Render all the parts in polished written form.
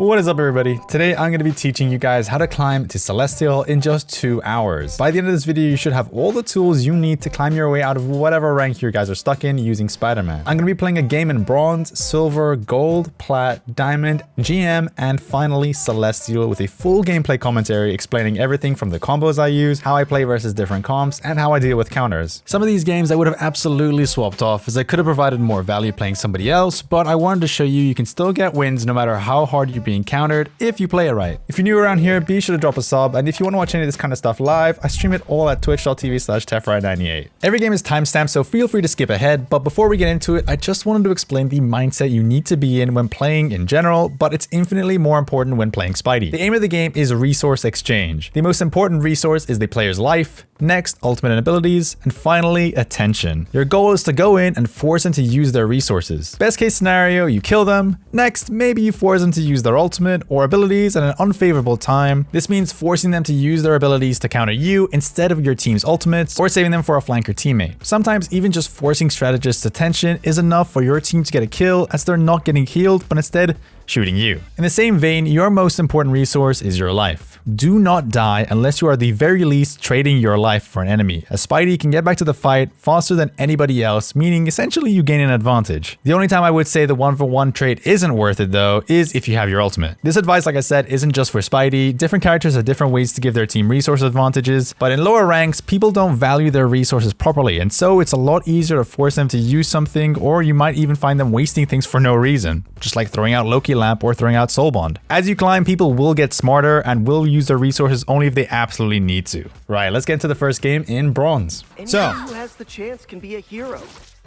What is up, everybody? Today I'm going to be teaching you guys how to climb to Celestial in just 2 hours. By the end of this video, you should have all the tools you need to climb your way out of whatever rank you guys are stuck in using Spider-Man. I'm going to be playing a game in Bronze, Silver, Gold, Plat, Diamond, GM, and finally Celestial with a full gameplay commentary explaining everything from the combos I use, how I play versus different comps, and how I deal with counters. Some of these games I would have absolutely swapped off as I could have provided more value playing somebody else, but I wanted to show you can still get wins no matter how hard you're being countered if you play it right. If you're new around here, be sure to drop a sub, and if you want to watch any of this kind of stuff live, I stream it all at twitch.tv/Tephrite98. Every game is timestamped, so feel free to skip ahead, but before we get into it, I just wanted to explain the mindset you need to be in when playing in general, but it's infinitely more important when playing Spidey. The aim of the game is resource exchange. The most important resource is the player's life, next, ultimate and abilities, and finally, attention. Your goal is to go in and force them to use their resources. Best case scenario, you kill them. Next, maybe you force them to use their ultimate or abilities at an unfavorable time. This means forcing them to use their abilities to counter you instead of your team's ultimates, or saving them for a flanker teammate. Sometimes even just forcing strategists' attention is enough for your team to get a kill, as they're not getting healed, but instead shooting you. In the same vein, your most important resource is your life. Do not die unless you are at the very least trading your life for an enemy, as Spidey can get back to the fight faster than anybody else, meaning essentially you gain an advantage. The only time I would say the 1-for-1 trade isn't worth it though is if you have your ultimate. This advice, like I said, isn't just for Spidey. Different characters have different ways to give their team resource advantages, but in lower ranks, people don't value their resources properly, and so it's a lot easier to force them to use something, or you might even find them wasting things for no reason, just like throwing out Loki Lamp or throwing out Soul Bond. As you climb, people will get smarter and will use their resources only if they absolutely need to. Right, let's get into the first game in Bronze. So, who has the chance can be a hero.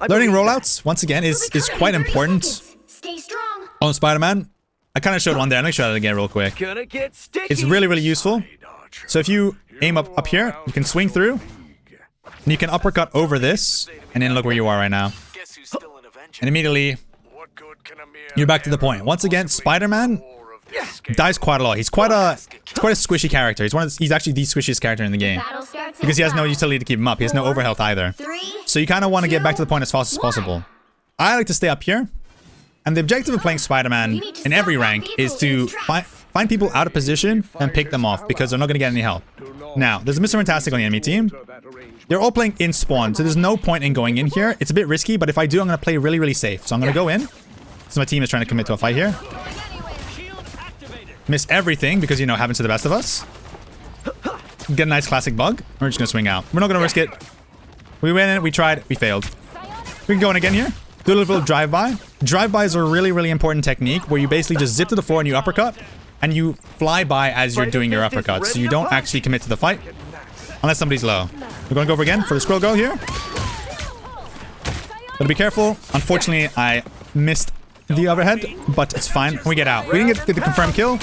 Learning rollouts, once again, is quite important. Stay strong. On Spider-Man, I kind of showed one there. I'm going to show it again real quick. It's really useful. So if you aim up here, you can swing through, and you can uppercut over this, and then look where you are right now. And immediately, you're back to the point. Once again, Spider-Man dies quite a lot. He's quite a squishy character. He's actually the squishiest character in the game because he has no utility to keep him up. He has no overhealth either. So you kind of want to get back to the point as fast as possible. I like to stay up here, and the objective of playing Spider-Man in every rank is to find people out of position and pick them off because they're not going to get any help. Now, there's Mr. Fantastic on the enemy team. They're all playing in spawn, so there's no point in going in here. It's a bit risky, but if I do, I'm going to play really safe. So I'm going to go in. So my team is trying to commit to a fight here. Miss everything because, you know, it happens to the best of us. Get a nice classic bug. We're just going to swing out. We're not going to risk it. We went in, we tried, we failed. We can go in again here. Do a little drive-by. Drive-bys are a really important technique where you basically just zip to the floor and you uppercut. And you fly by as you're doing your uppercut. So you don't actually commit to the fight. Unless somebody's low. We're going to go over again for the scroll go here. Gotta be careful. Unfortunately, I missed the overhead, but it's fine. We get out. We didn't get the confirmed kill.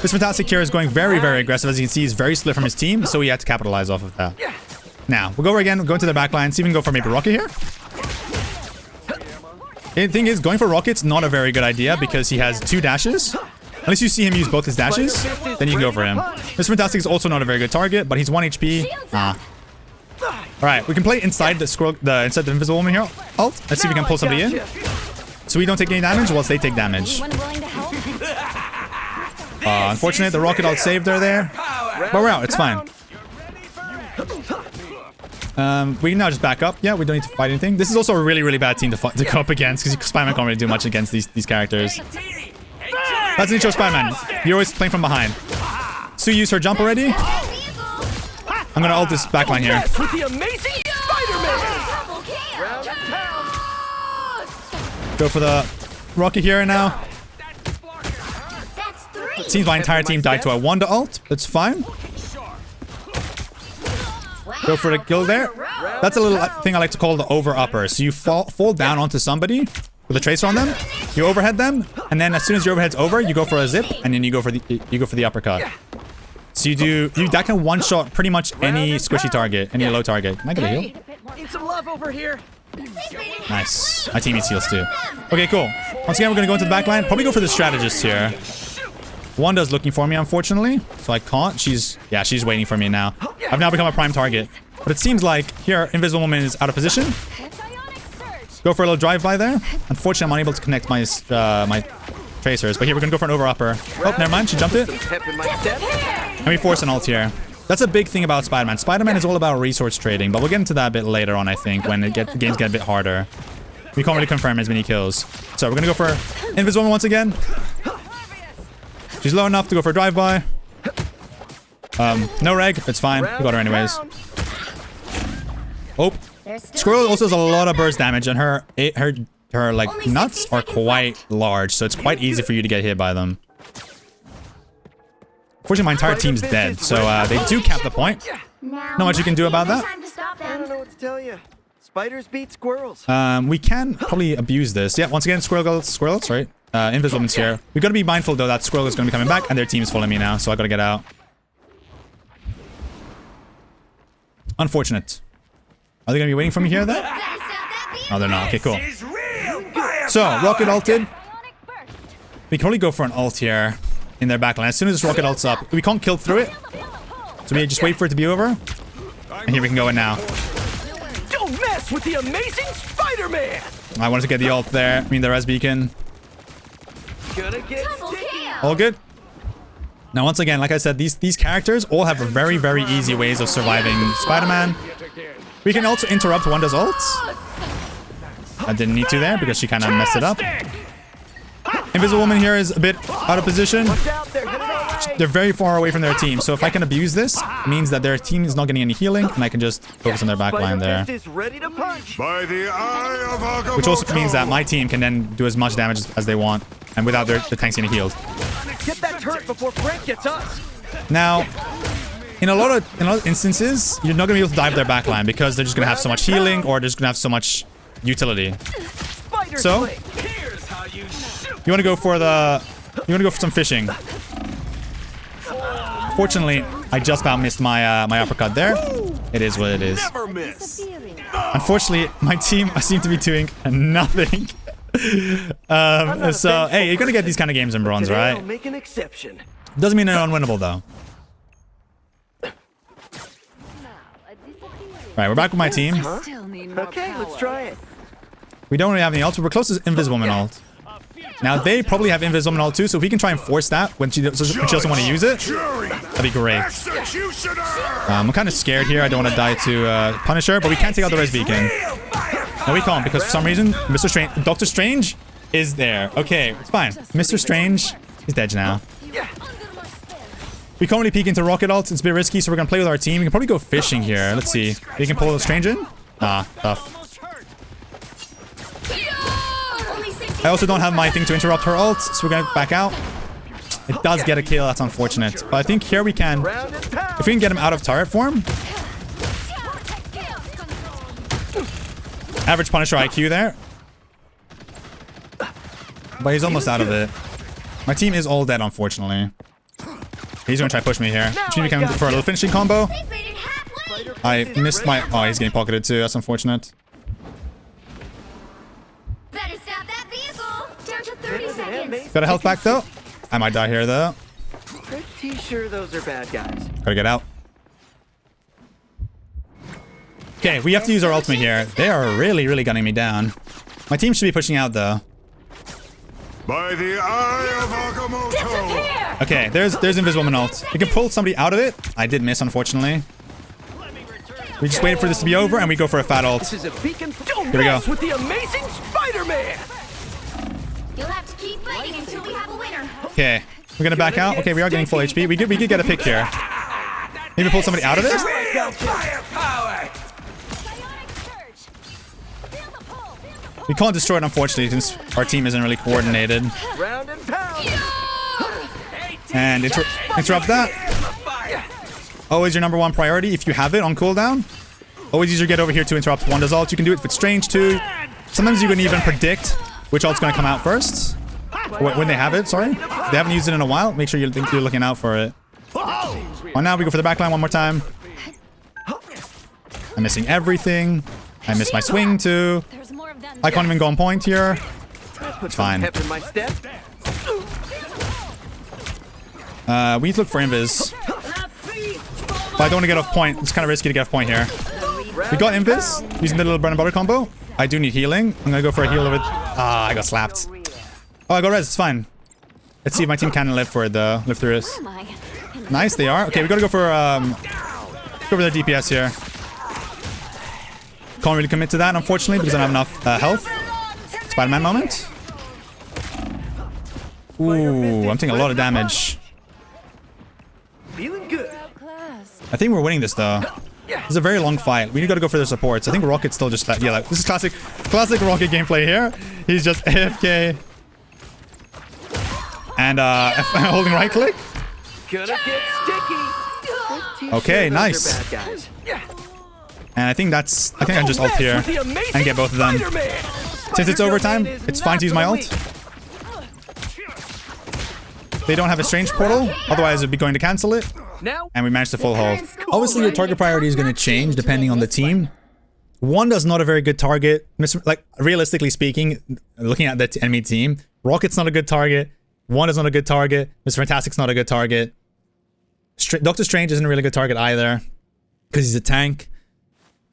This Fantastic here is going very aggressive. As you can see, he's very split from his team, so we had to capitalize off of that. Now, we'll go over again. We'll go into the back line. See if we can go for maybe Rocket here. The thing is, going for Rocket's not a very good idea because he has 2 dashes. Unless you see him use both his dashes, then you can go for him. This Fantastic is also not a very good target, but he's 1 HP. Alright, we can play inside inside the Invisible Woman here. Let's see if we can pull somebody in. So we don't take any damage whilst they take damage. Unfortunately, the rocket ult saved her there. But we're out, it's fine. We can now just back up. Yeah, we don't need to fight anything. This is also a really bad team to go up against because Spider-Man can't really do much against these characters. That's an intro Spider-Man. You're always playing from behind. Sue used her jump already. I'm gonna ult this backline here. With the amazing Spider-Man. Go for the rocket here now. It seems my entire team died to a Wanda ult. That's fine. Go for the kill there. That's a little thing I like to call the over-upper. So you fall down onto somebody with a tracer on them. You overhead them, and then as soon as your overhead's over, you go for a zip, and then you go for the uppercut. So that can one-shot pretty much any squishy target, any low target. Can I get a heal? Need some love over here. Nice. My team needs heals too. Okay, cool. Once again, we're gonna go into the back line. Probably go for the strategist here. Wanda's looking for me, unfortunately, so I can't. She's waiting for me now. I've now become a prime target. But it seems like here, Invisible Woman is out of position. Go for a little drive-by there. Unfortunately, I'm unable to connect my tracers. But here, we're going to go for an over-upper. Oh, never mind. She jumped it. Some pep in my step. And we force an ult here. That's a big thing about Spider-Man. Spider-Man is all about resource trading, but we'll get into that a bit later on, I think, when the games get a bit harder. We can't really confirm as many kills. So we're going to go for Invisible once again. She's low enough to go for a drive-by. No reg. It's fine. We got her anyways. Oh. Squirrel also does a lot of burst damage, and her like nuts are quite large, so it's quite easy for you to get hit by them. Fortunately, my entire team's dead, so they do cap the point. Not much you can do about that. I don't know what to tell you. Spiders beat squirrels. We can probably abuse this. Yeah, once again, squirrel, right? Inviswoman's here. We gotta be mindful though that squirrel is gonna be coming back, and their team is following me now, so I gotta get out. Unfortunate. Are they gonna be waiting for me here then? Oh, they're not. Okay, cool. So, rocket ulted. We can probably go for an ult here in their backline. As soon as this rocket ult's up, we can't kill through it. So we just wait for it to be over. And here we can go in now. Don't mess with the amazing Spider-Man. I wanted to get the ult there. I mean, the res beacon. Gonna get sticky. All good. Now, once again, like I said, these characters all have very, very easy ways of surviving Spider-Man. We can also interrupt Wanda's ults. I didn't need to there because she kind of messed it up. Invisible Woman here is a bit out of position. They're very far away from their team, so if I can abuse this, it means that their team is not getting any healing, and I can just focus on their backline there. Which also means that my team can then do as much damage as they want, and without the tanks getting healed. Get that turret before Frank gets us. Now, in a lot of instances, you're not gonna be able to dive their backline because they're just gonna have so much healing, or they're just gonna have so much utility. So, you want to go for some fishing. Fortunately, I just about missed my my uppercut there. It is what it is. Unfortunately, my team seem to be doing nothing. So, hey, you're gonna get these kind of games in bronze, right? Make an exception. Doesn't mean they're unwinnable though. Right, we're back with my team. Okay, let's try it. We don't really have any ults, but we're close to Invisible Woman ult. Now, they probably have Invisible Woman ult too, so if we can try and force that when she doesn't want to use it, that'd be great. I'm kind of scared here. I don't want to die to Punisher, but we can't take out the res beacon. No, we can't, because for some reason, Doctor Strange is there. Okay, it's fine. Mr. Strange is dead now. We can't really peek into rocket ults. It's a bit risky, so we're going to play with our team. We can probably go fishing here. Let's see. We can pull the Strange in. Ah, tough. I also don't have my thing to interrupt her ult, so we're going to back out. It does get a kill. That's unfortunate. But I think here we can... If we can get him out of turret form... Average Punisher IQ there. But he's almost out of it. My team is all dead, unfortunately. He's going to try to push me here. Which means we can for a little finishing combo. I missed my... Oh, he's getting pocketed too. That's unfortunate. Got a health back though. I might die here though. Pretty sure those are bad guys. Gotta get out. Okay, we have to use our ultimate here. They are really, really gunning me down. My team should be pushing out though. By the eye of Agamotto. Okay, there's Invisible Woman ult. We can pull somebody out of it. I did miss, unfortunately. We just waited for this to be over and we go for a fat ult. This is a beacon. Don't Here we go. mess with the amazing Spider-Man. You'll have to keep fighting until we have a winner. Okay, we're gonna back out. Okay, we are getting full HP. We could get a pick here. Maybe pull somebody out of this. We can't destroy it, unfortunately, since our team isn't really coordinated. Round and pound. And interrupt that. Always your #1 priority if you have it on cooldown. Always use your get over here to interrupt Wanda's ult. You can do it with Strange too. Sometimes you can even predict which ult's gonna come out first. When they have it, sorry. They haven't used it in a while. Make sure you're looking out for it. Well, now we go for the backline one more time. I'm missing everything. I missed my swing too. I can't even go on point here. It's fine. We need to look for invis. But I don't want to get off point. It's kind of risky to get off point here. We got invis using the little bread and butter combo. I do need healing. I'm gonna go for a heal of it. Ah, I got slapped. Oh, I got res. It's fine. Let's see if my team can live for it though. Live through this. Am I? Nice, they are. Okay, we gotta go for their DPS here. Can't really commit to that, unfortunately, because I don't have enough health. Spider-Man moment. Ooh, I'm taking a lot of damage. Feeling good. I think we're winning this though. This is a very long fight. We gotta go for the supports. I think Rocket's still just yeah, like this is classic Rocket gameplay here. He's just AFK. And holding right click. Gonna get sticky. Okay, nice. And I think I just ult here and get both of them. Since it's overtime, it's fine to use my ult. They don't have a strange portal, otherwise it'd be going to cancel it. And we managed to full hold. Obviously, your target priority is going to change depending on the team. Wanda's not a very good target. Like, realistically speaking, looking at the enemy team, Rocket's not a good target. Wanda's not a good target. Mr. Fantastic's not a good target. Doctor Strange isn't a really good target either, because he's a tank.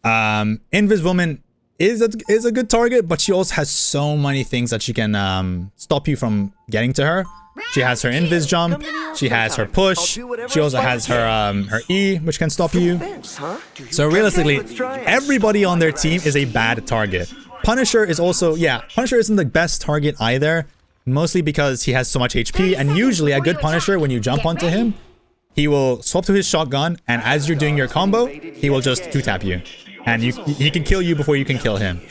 Invis Woman is a good target, but she also has so many things that she can stop you from getting to her. She has her invis jump. She has her push. She also has her E, which can stop you. So realistically, everybody on their team is a bad target. Punisher is also, yeah, Punisher isn't the best target either, mostly because he has so much HP, and usually a good Punisher, when you jump onto him, he will swap to his shotgun, and as you're doing your combo, he will just 2-tap you. And he can kill you before you can kill him.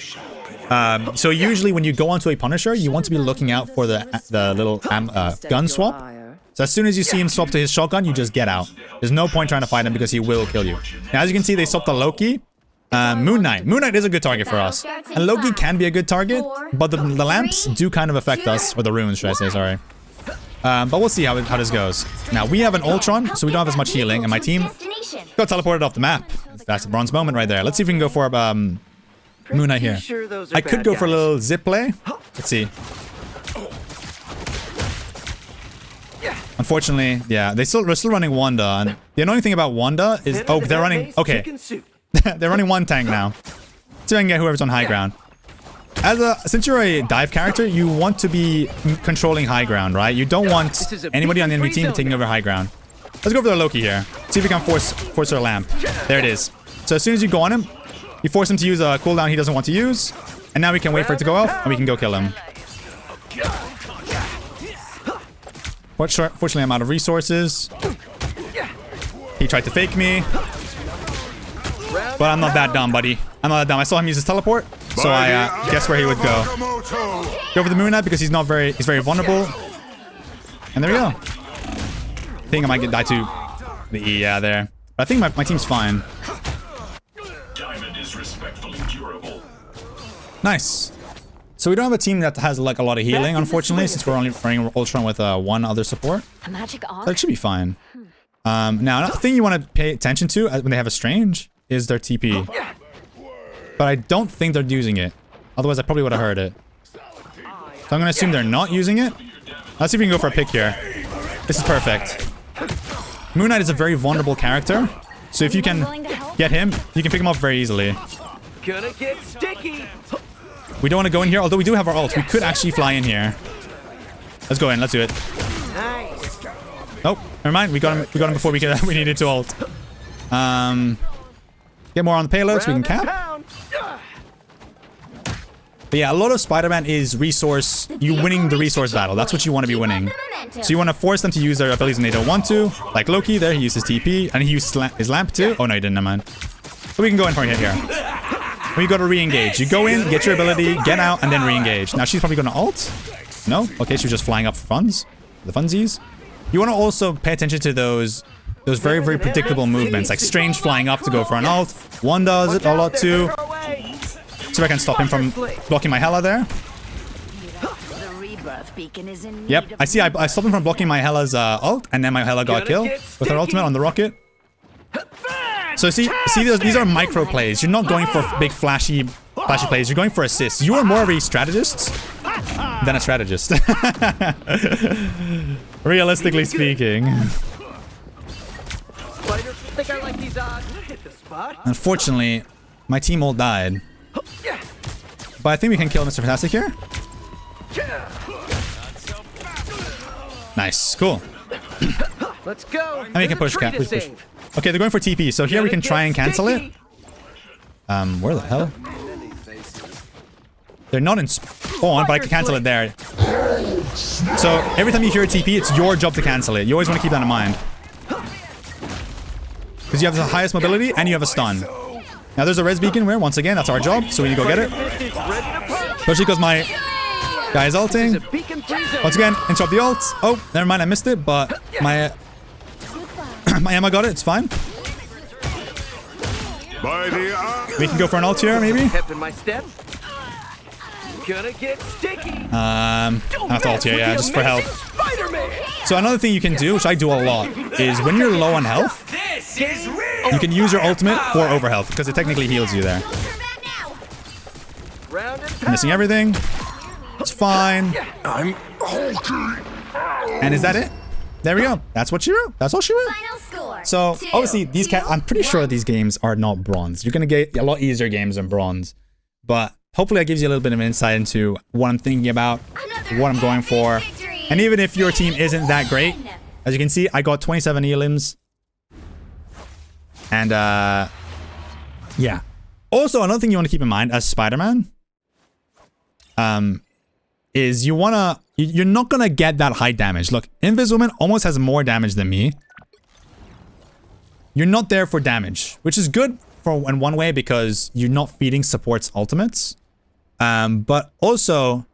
So usually when you go onto a Punisher, you want to be looking out for the little gun swap. So as soon as you see him swap to his shotgun, you just get out. There's no point trying to fight him because he will kill you. Now, as you can see, they swapped the Loki. Moon Knight. Moon Knight is a good target for us. And Loki can be a good target, but the lamps do kind of affect us. Or the runes, should I say, sorry. But we'll see how this goes. Now, we have an Ultron, so we don't have as much healing. And my team got teleported off the map. That's a bronze moment right there. Let's see if we can go for Moon Knight here. I could go for a little zip play. Let's see. Unfortunately, yeah, we're still running Wanda. And the annoying thing about Wanda is, oh, they're running, okay. They're running one tank now. So I can get whoever's on high ground. Since you're a dive character, you want to be controlling high ground, right? You don't want anybody on the enemy team taking over high ground. Let's go for the Loki here. See if we can force our lamp. There it is. So as soon as you go on him, you force him to use a cooldown he doesn't want to use. And now we can wait for it to go off, and we can go kill him. Fortunately, I'm out of resources. He tried to fake me. But I'm not that dumb, buddy. I'm not that dumb. I saw him use his teleport, so I guess where he would go. Go for the Moon Knight because he's very vulnerable. And there we go. I think I might die to the E, yeah, there. But I think my team's fine. Nice. So we don't have a team that has like a lot of healing, unfortunately, since we're only running Ultron with one other support. So it should be fine. Now, another thing you want to pay attention to when they have a Strange is their TP. But I don't think they're using it. Otherwise, I probably would have heard it. So I'm going to assume they're not using it. Let's see if we can go for a pick here. This is perfect. Moon Knight is a very vulnerable character. So if you can get him, you can pick him up very easily. Gonna get sticky. We don't want to go in here, although we do have our ult. We could actually fly in here. Let's go in. Let's do it. Nice. Nope. Never mind. We got him before we needed to ult. Get more on the payload so we can cap. But yeah, a lot of Spider-Man is resource. You winning the resource battle. That's what you want to be winning. So you want to force them to use their abilities when they don't want to. Like Loki there, he uses TP. And he used his lamp too. Oh no, he didn't, never mind. So we can go in for a hit here. We got to re-engage. You go in, get your ability, get out, and then re-engage. Now she's probably going to ult. No? Okay, she was just flying up for funds. The funsies. You want to also pay attention to those very, very predictable movements. Like Strange flying up to go for an ult. One does it a lot too. See if I can stop him from blocking my Hela there. Yep, I see. I stopped him from blocking my Hela's ult, and then my Hela got killed with her ultimate on the rocket. So see, these are micro plays. You're not going for big flashy plays. You're going for assists. You are more of a strategist than a strategist. Realistically speaking. Unfortunately, my team all died. But I think we can kill Mr. Fantastic here. Nice. Cool. Let's go. And we can push, push. Okay, they're going for TP. So here we can try and cancel it. Where the hell? They're not in spawn, but I can cancel it there. So every time you hear a TP, it's your job to cancel it. You always want to keep that in mind. Because you have the highest mobility and you have a stun. Now there's a res beacon where, once again, that's our job. So we need to go get it. Especially because my guy is ulting. Once again, interrupt the ult. Oh, never mind, I missed it, but my my Emma got it, it's fine. We can go for an ult here, maybe. I have to ult here, yeah, just for health. So another thing you can do, which I do a lot, is when you're low on health, you can use your ultimate for overhealth, because it technically heals you there. Missing everything. It's fine. And is that it? There we go. That's what she wrote. That's all she wrote. So obviously these I'm pretty sure these games are not bronze. You're gonna get a lot easier games than bronze, but hopefully that gives you a little bit of insight into what I'm thinking about, what I'm going for. And even if your team isn't that great, as you can see, I got 27 elims. And yeah. Also, another thing you want to keep in mind as Spider-Man, is you're not gonna get that high damage. Look, Invisible almost has more damage than me. You're not there for damage, which is good in one way because you're not feeding supports ultimates. But also,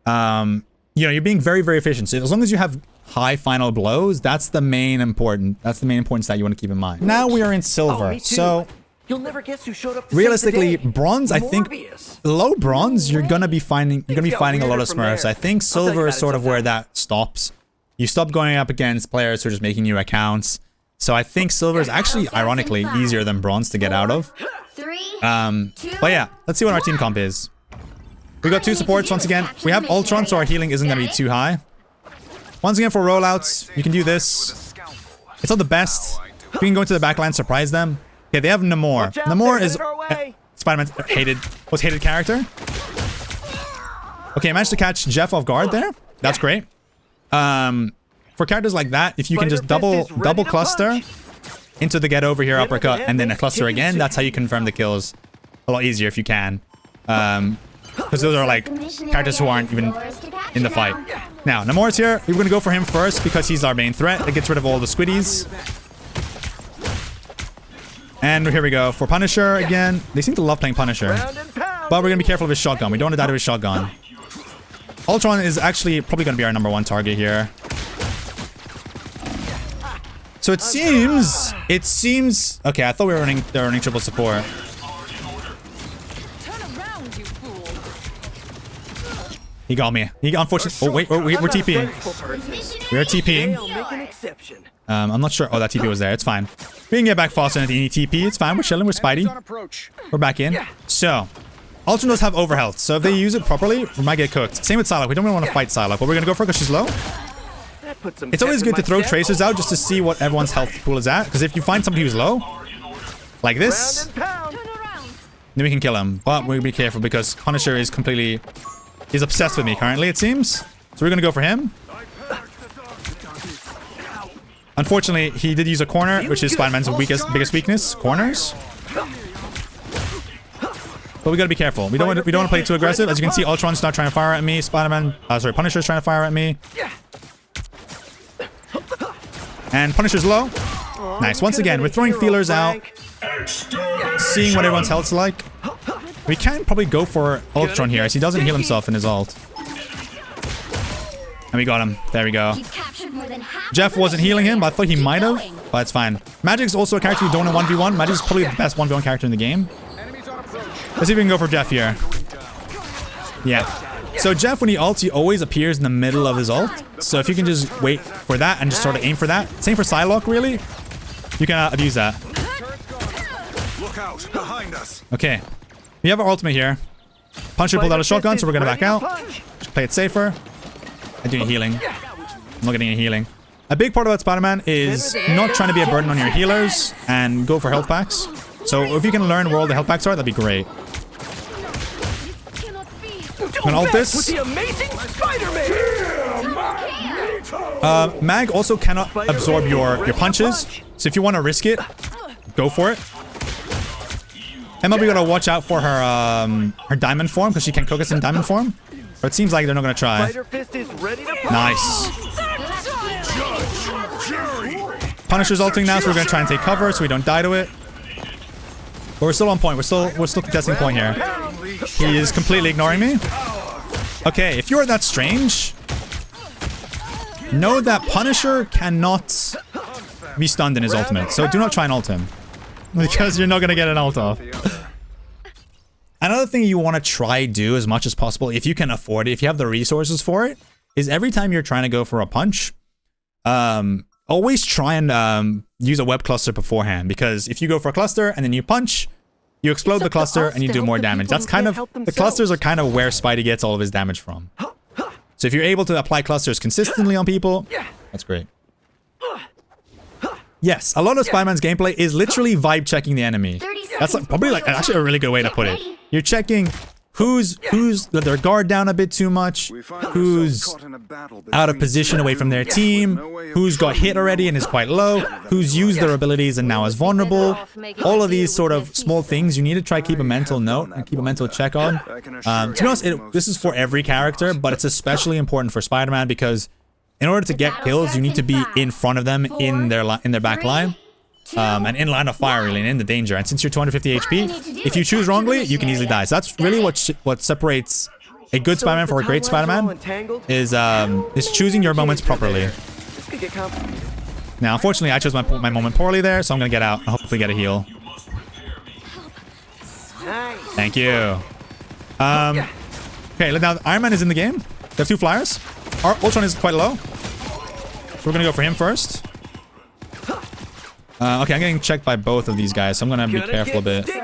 you're being very, very efficient. So as long as you have high final blows, that's the main importance that you want to keep in mind. Now we are in silver. So you'll never guess who showed up realistically, bronze, I think low bronze, you're gonna be fighting a lot of smurfs. I think silver is sort of where that stops. You stop going up against players who are just making new accounts. So I think silver is actually, ironically, easier than bronze to get out of. But yeah, let's see what our team comp is. We got two supports once again. We have Ultron, so our healing isn't gonna be too high. Once again, for rollouts, you can do this. It's not the best. You can go into the backline, surprise them. Okay, they have Namor. Namor is Spider-Man's most hated character. Okay, I managed to catch Jeff off guard there. That's great. For characters like that, if you can just double cluster into the get over here uppercut and then a cluster again, that's how you confirm the kills a lot easier if you can. Because those are like characters who aren't even in the fight. Now, Namor's here. We're going to go for him first because he's our main threat. It gets rid of all the squiddies. And here we go for Punisher again. They seem to love playing Punisher. But we're going to be careful of his shotgun. We don't want to die to his shotgun. Ultron is actually probably going to be our #1 target here. So it seems... Okay, I thought they were running triple support. He got me. Unfortunately... Oh, wait, we're TPing. We are TPing. I'm not sure. Oh, that TP was there. It's fine. We can get back faster than any TP. It's fine. We're chilling. We're Spidey. We're back in. So, Ultron does have overhealth. So if they use it properly, we might get cooked. Same with Psylocke. We don't really want to fight Psylocke, but we're going to go for it because she's low. It's always good to throw tracers out just to see what everyone's health pool is at. Because if you find somebody who's low, like this, then we can kill him. But we'll be careful because Punisher is completely... He's obsessed with me currently, it seems. So we're going to go for him. Unfortunately, he did use a corner, which is Spider-Man's biggest weakness. Corners. But we got to be careful. We don't want to play too aggressive. As you can see, Ultron's not trying to fire at me. Punisher's trying to fire at me. And Punisher's low. Nice. Once again, we're throwing feelers out. Seeing what everyone's health's like. We can probably go for Ultron here, as he doesn't heal himself in his ult. And we got him. There we go. Jeff wasn't healing him, but I thought he might have. But it's fine. Magic's also a character you don't want 1v1. Magic's probably the best 1v1 character in the game. Let's see if we can go for Jeff here. Yeah. So Jeff, when he ults, he always appears in the middle of his ult. So if you can just wait for that and just sort of aim for that. Same for Psylocke, really. You can abuse that. Look out behind us. Okay. We have our ultimate here. Punisher pulled out a shotgun, so we're going to back out. Just play it safer. I do need healing. I'm not getting any healing. A big part about Spider-Man is not trying to be a burden on your healers and go for health packs. So if you can learn where all the health packs are, that'd be great. I'm gonna ult this. Mag also cannot absorb your punches. So if you want to risk it, go for it. MLB gotta watch out for her her diamond form because she can cook us in diamond form. But it seems like they're not gonna try. Nice. Punisher's ulting now, so we're gonna try and take cover so we don't die to it. But we're still on point. We're still contesting point here. He is completely ignoring me. Okay, if you're that strange, know that Punisher cannot be stunned in his ultimate. So do not try and ult him. Because you're not going to get an ult off. Another thing you want to try do as much as possible, if you can afford it, if you have the resources for it, is every time you're trying to go for a punch, always try and use a web cluster beforehand. Because if you go for a cluster and then you punch, you explode the cluster and you do more damage. That's kind of, the clusters are kind of where Spidey gets all of his damage from. So if you're able to apply clusters consistently on people, that's great. Yes, a lot of Spider-Man's gameplay is literally vibe checking the enemy. That's like, probably like actually a really good way to put it. You're checking who's let their guard down a bit too much, who's out of position away from their team, who's got hit already and is quite low, who's used their abilities and now is vulnerable. All of these sort of small things you need to try keep a mental note and keep a mental check on. To be honest, this is for every character, but it's especially important for Spider-Man because in order to get kills, you need to be in front of them in their back line. And in line of fire, really, and in the danger. And since you're 250 HP, if you choose wrongly, you can easily die. So that's really what separates a good Spider-Man from a great Spider-Man is choosing your moments properly. Now, unfortunately, I chose my moment poorly there, so I'm gonna get out and hopefully get a heal. Thank you. Okay, now Iron Man is in the game. They have 2 flyers. Our Ultron is quite low, so we're gonna go for him first. Okay, I'm getting checked by both of these guys, so I'm gonna be careful a bit. Gonna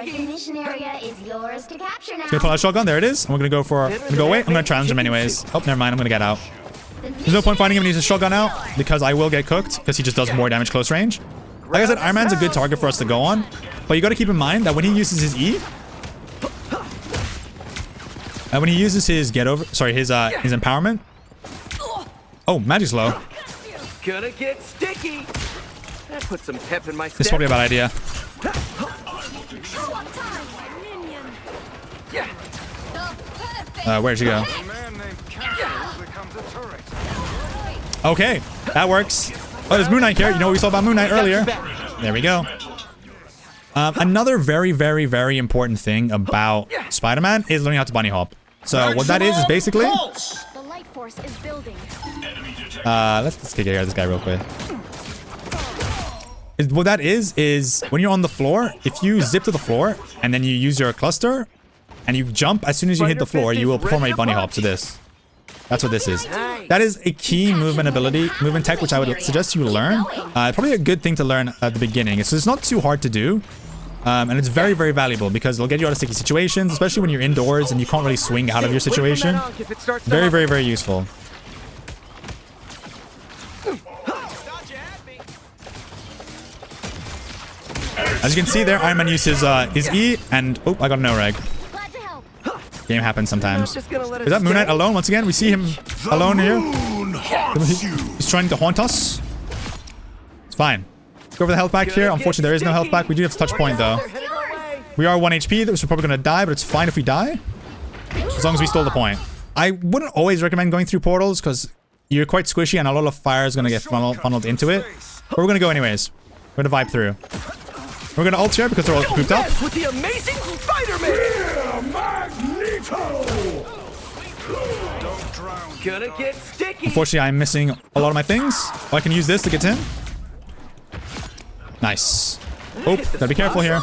pull out a shotgun. There it is. And we're gonna go for. I'm gonna go away. I'm gonna challenge him anyways. Oh, never mind. I'm gonna get out. There's no point fighting him when he's a shotgun out because I will get cooked because he just does more damage close range. Like I said, Iron Man's a good target for us to go on, but you got to keep in mind that when he uses his E, when he uses his his empowerment. Oh, magic's low. Gonna get sticky. That put some pep in my step. This is probably a bad idea. Where'd you go? Okay, that works. Oh, there's Moon Knight here. You know what we saw about Moon Knight earlier. There we go. Another very, very, very important thing about Spider-Man is learning how to bunny hop. So what that is basically... The light force is building. Let's take care of this guy real quick. What that is when you're on the floor, if you zip to the floor and then you use your cluster and you jump, as soon as you hit the floor, you will perform a bunny hop to this. That's what this is. That is a key movement tech, which I would suggest you learn. Probably a good thing to learn at the beginning. It's not too hard to do. And it's very, very valuable because it'll get you out of sticky situations, especially when you're indoors and you can't really swing out of your situation. Very, very, very useful. As you can see there, Iron Man uses his E, and oh, I got an no-reg. Game happens sometimes. Is that Moon Knight alone? Once again, we see him alone here. He's trying to haunt us. It's fine. Go for the health pack here. Unfortunately, there is no health pack. We do have to touch point, though. We are 1 HP, so we're probably going to die, but it's fine if we die. As long as we stole the point. I wouldn't always recommend going through portals, because you're quite squishy, and a lot of fire is going to get funneled into it. But we're going to go anyways. We're going to vibe through. We're gonna ult here because they're all grouped up. With the amazing Spider-Man! Gonna get sticky. Unfortunately, I'm missing a lot of my things. Oh, I can use this to get in. Nice. Oh, gotta be careful here.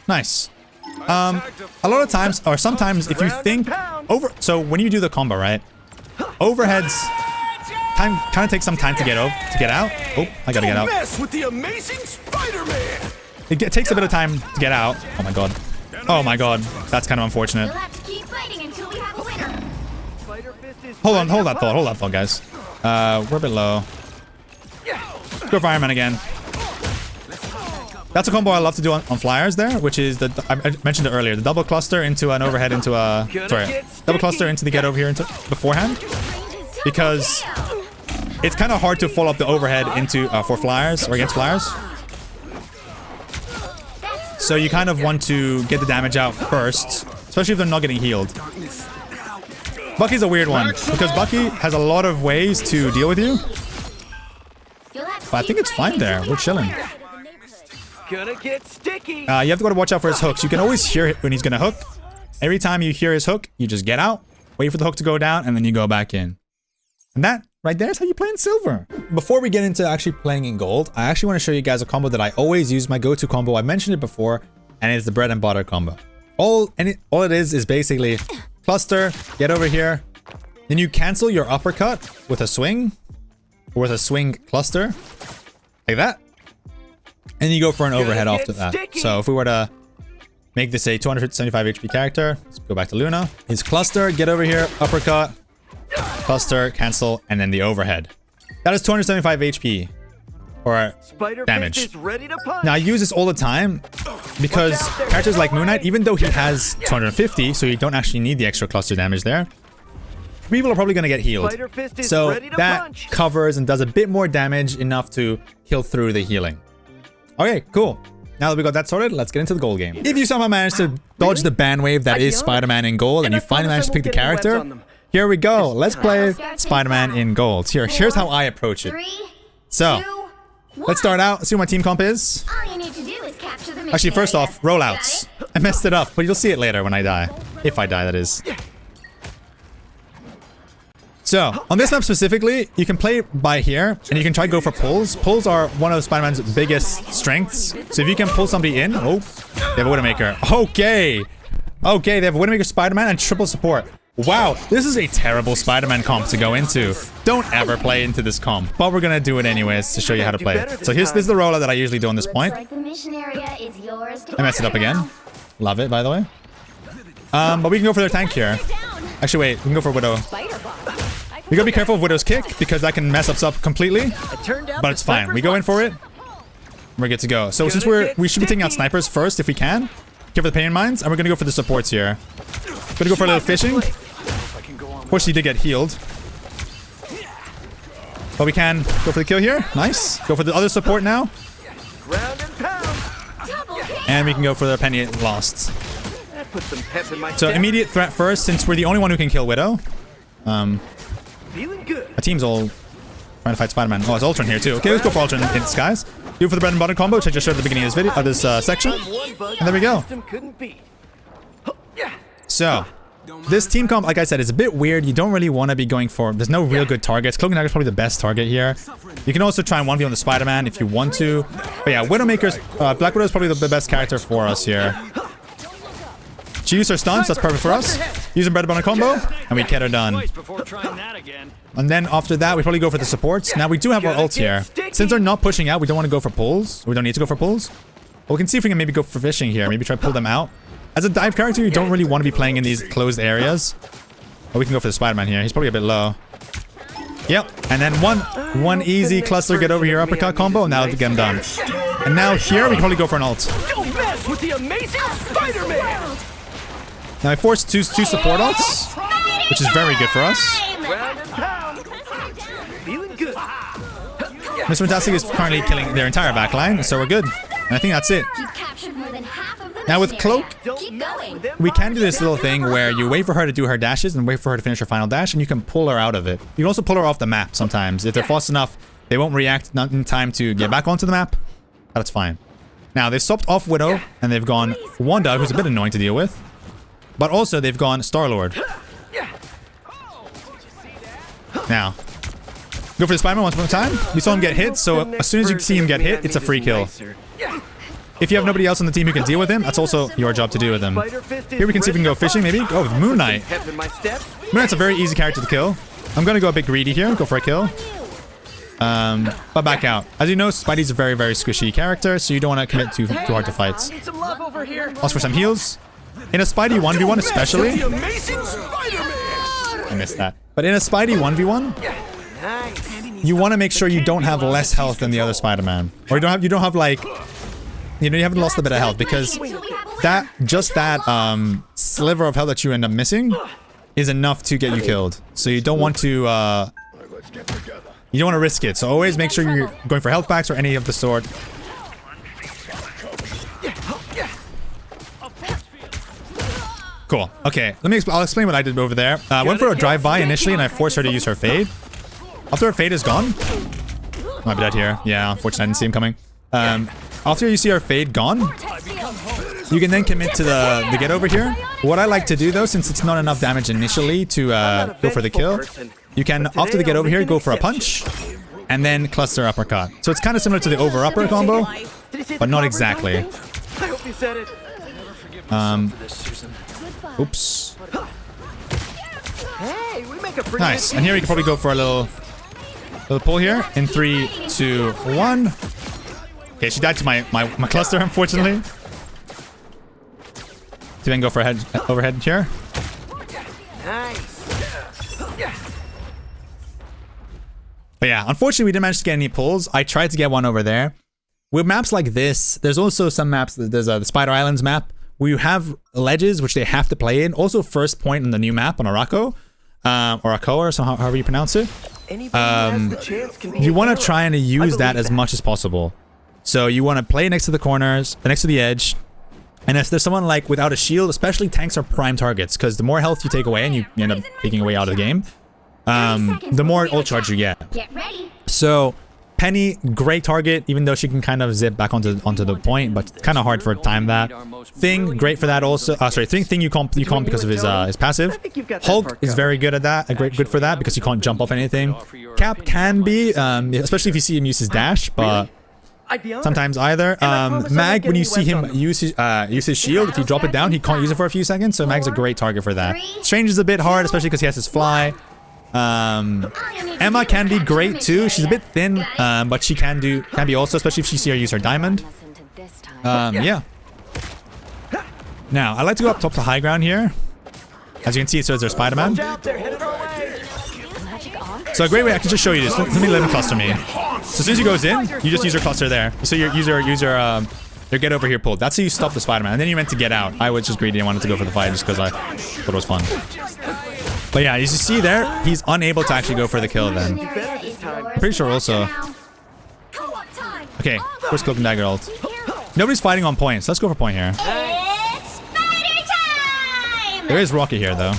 Nice. A lot of times, or sometimes, if you think so when you do the combo, right? Overheads kind of takes some time to get out. Oh, I gotta get out. Mess with the amazing Spider-Man. It takes a bit of time to get out. Oh my god. Oh my god. That's kind of unfortunate. Hold that thought, guys. We're a bit low. Let's go for Iron Man again. That's a combo I love to do on flyers there, which is I mentioned it earlier, the double cluster into an overhead into a double cluster into the get over here into beforehand. Because it's kind of hard to follow up the overhead into for flyers or against flyers. So you kind of want to get the damage out first, especially if they're not getting healed. Bucky's a weird one because Bucky has a lot of ways to deal with you. But I think it's fine there. We're chilling. Gonna get sticky. You have to watch out for his hooks. You can always hear it when he's gonna hook. Every time you hear his hook, you just get out, wait for the hook to go down, and then you go back in. And that right there is how you play in silver. Before we get into actually playing in gold, I actually want to show you guys a combo that I always use, my go-to combo. I mentioned it before, and it's the bread and butter combo. All it is basically cluster, get over here, then you cancel your uppercut with a swing, or with a swing cluster, like that. And you go for an overhead after that. So if we were to make this a 275 HP character, let's go back to Luna. His cluster, get over here, uppercut, cluster, cancel, and then the overhead. That is 275 HP or damage. Now I use this all the time because characters like Moon Knight, even though he has 250, so you don't actually need the extra cluster damage there, people are probably going to get healed. So that covers and does a bit more damage, enough to kill through the healing. Okay, cool. Now that we got that sorted, let's get into the gold game. If you somehow managed to dodge the ban wave that is Spider-Man in gold, and you finally managed to pick the character, here we go. Let's play Spider-Man in gold. Here's how I approach it. So, let's start out. See what my team comp is. Actually, first off, rollouts. I messed it up, but you'll see it later when I die. If I die, that is. So, on this map specifically, you can play by here, and you can try to go for pulls. Pulls are one of Spider-Man's biggest strengths. So if you can pull somebody in... Oh, they have a Widowmaker. Okay. Okay, they have a Widowmaker, Spider-Man, and triple support. Wow, this is a terrible Spider-Man comp to go into. Don't ever play into this comp. But we're gonna do it anyways to show you how to play it. So this is the rollout that I usually do on this point. I messed it up again. Love it, by the way. But we can go for their tank here. Actually, wait, we can go for Widow. We gotta be careful of Widow's kick because that can mess us up completely. But it's fine. We go in for it. We're good to go. So since we should be taking out snipers first if we can. Care for the pain mines, and we're gonna go for the supports here. Gonna go for a little fishing. Fortunately, he did get healed. But we can go for the kill here. Nice. Go for the other support now. And we can go for the penny lost. So immediate threat first, since we're the only one who can kill Widow. My team's all trying to fight Spider-Man. Oh, it's Ultron here too. Okay, let's go for Ultron in disguise. Do it for the bread and butter combo, which I just showed at the beginning of this video, this section. And there we go. So, this team comp, like I said, is a bit weird. You don't really want to be going for... There's no real good targets. Cloak and Dagger is probably the best target here. You can also try and 1v on the Spider-Man if you want to. But yeah, Widowmaker's... Black Widow is probably the best character for us here. She used her stunts, that's perfect for us. Use a bread and butter combo, and we get her done. And then after that, we probably go for the supports. Now we do have our ults here. Since they're not pushing out, we don't want to go for pulls. We don't need to go for pulls. But we can see if we can maybe go for fishing here. Maybe try to pull them out. As a dive character, you don't really want to be playing in these closed areas. But we can go for the Spider-Man here. He's probably a bit low. Yep. And then one easy cluster get over here uppercut combo, and now get him done. And now here, we can probably go for an ult. Don't mess with the amazing Spider-Man! Now I forced two support ults, which is very good for us. Mr. Fantastic is currently killing their entire backline, so we're good. And I think that's it. Now with Cloak, we can do this little thing where you wait for her to do her dashes and wait for her to finish her final dash, and you can pull her out of it. You can also pull her off the map sometimes. If they're fast enough, they won't react in time to get back onto the map. That's fine. Now they've swapped off Widow, and they've gone Wanda, who's a bit annoying to deal with. But also, they've gone Star-Lord. Now, go for the Spider-Man one more time. We saw him get hit, so as soon as you see him get hit, it's a free kill. If you have nobody else on the team who can deal with him, that's also your job to deal with him. Here we can see if we can go fishing, maybe. Oh, with Moon Knight. Moon Knight's a very easy character to kill. I'm going to go a bit greedy here. Go for a kill. But back out. As you know, Spidey's a very, very squishy character, so you don't want to commit too hard to fights. Also for some heals. In a Spidey 1v1 especially... I missed that. But in a Spidey 1v1, you want to make sure you don't have less health than the other Spider-Man. Or you don't have like... You know, you haven't lost a bit of health because that sliver of health that you end up missing is enough to get you killed. So you don't want to You don't want to risk it. So always make sure you're going for health packs or any of the sort. Cool. Okay, I'll explain what I did over there. I went for a drive-by initially, and I forced her to use her fade. After her fade is gone... Might be dead here. Yeah, unfortunately I didn't see him coming. After you see her fade gone, you can then commit to the get over here. What I like to do though, since it's not enough damage initially to go for the kill, you can, after the get over here, go for a punch, and then cluster uppercut. So it's kind of similar to the over-upper combo, but not exactly. I hope you said it. Oops. Hey, we make a pretty Nice. And here we can probably go for a little pull here in 3, 2, 1. Okay, she died to my cluster, unfortunately. So then go for a overhead here. Nice. But yeah, unfortunately, we didn't manage to get any pulls. I tried to get one over there. With maps like this, there's also some maps. There's the Spider Islands map where you have ledges which they have to play in. Also, first point in the new map on Araco, or Akoa, or however you pronounce it. You want to try and use that as much as possible. So you want to play next to the corners, next to the edge. And if there's someone like without a shield, especially tanks are prime targets, because the more health you take away and you end up taking away out of the game, the more ult charge you get. So Penny, great target, even though she can kind of zip back onto the point, but it's kind of hard for her to time that. Thing, great for that also. Sorry, Thing you can't because of his passive. Hulk is very good at that, good for that because you can't jump off anything. Cap can be, especially if you see him use his dash, but sometimes either. Mag, when you see him use his shield, if you drop it down, he can't use it for a few seconds, so Mag's a great target for that. Strange is a bit hard, especially because he has his fly. Emma can be great too. She's a bit thin, but she can be also, especially if you see her use her diamond. Yeah. Now, I like to go up top to high ground here. As you can see, so is their Spider-Man. So a great way, I can just show you this. Let me let him cluster me. So as soon as he goes in, you just use your cluster there. So your get over here pulled. That's how you stop the Spider-Man. And then you meant to get out. I was just greedy and wanted to go for the fight just because I thought it was fun. But yeah, as you see there, he's unable to actually go for the kill then. Pretty sure also. Okay, first cloak and dagger ult. Nobody's fighting on point, so let's go for point here. It's spider time! There is Rocket here though.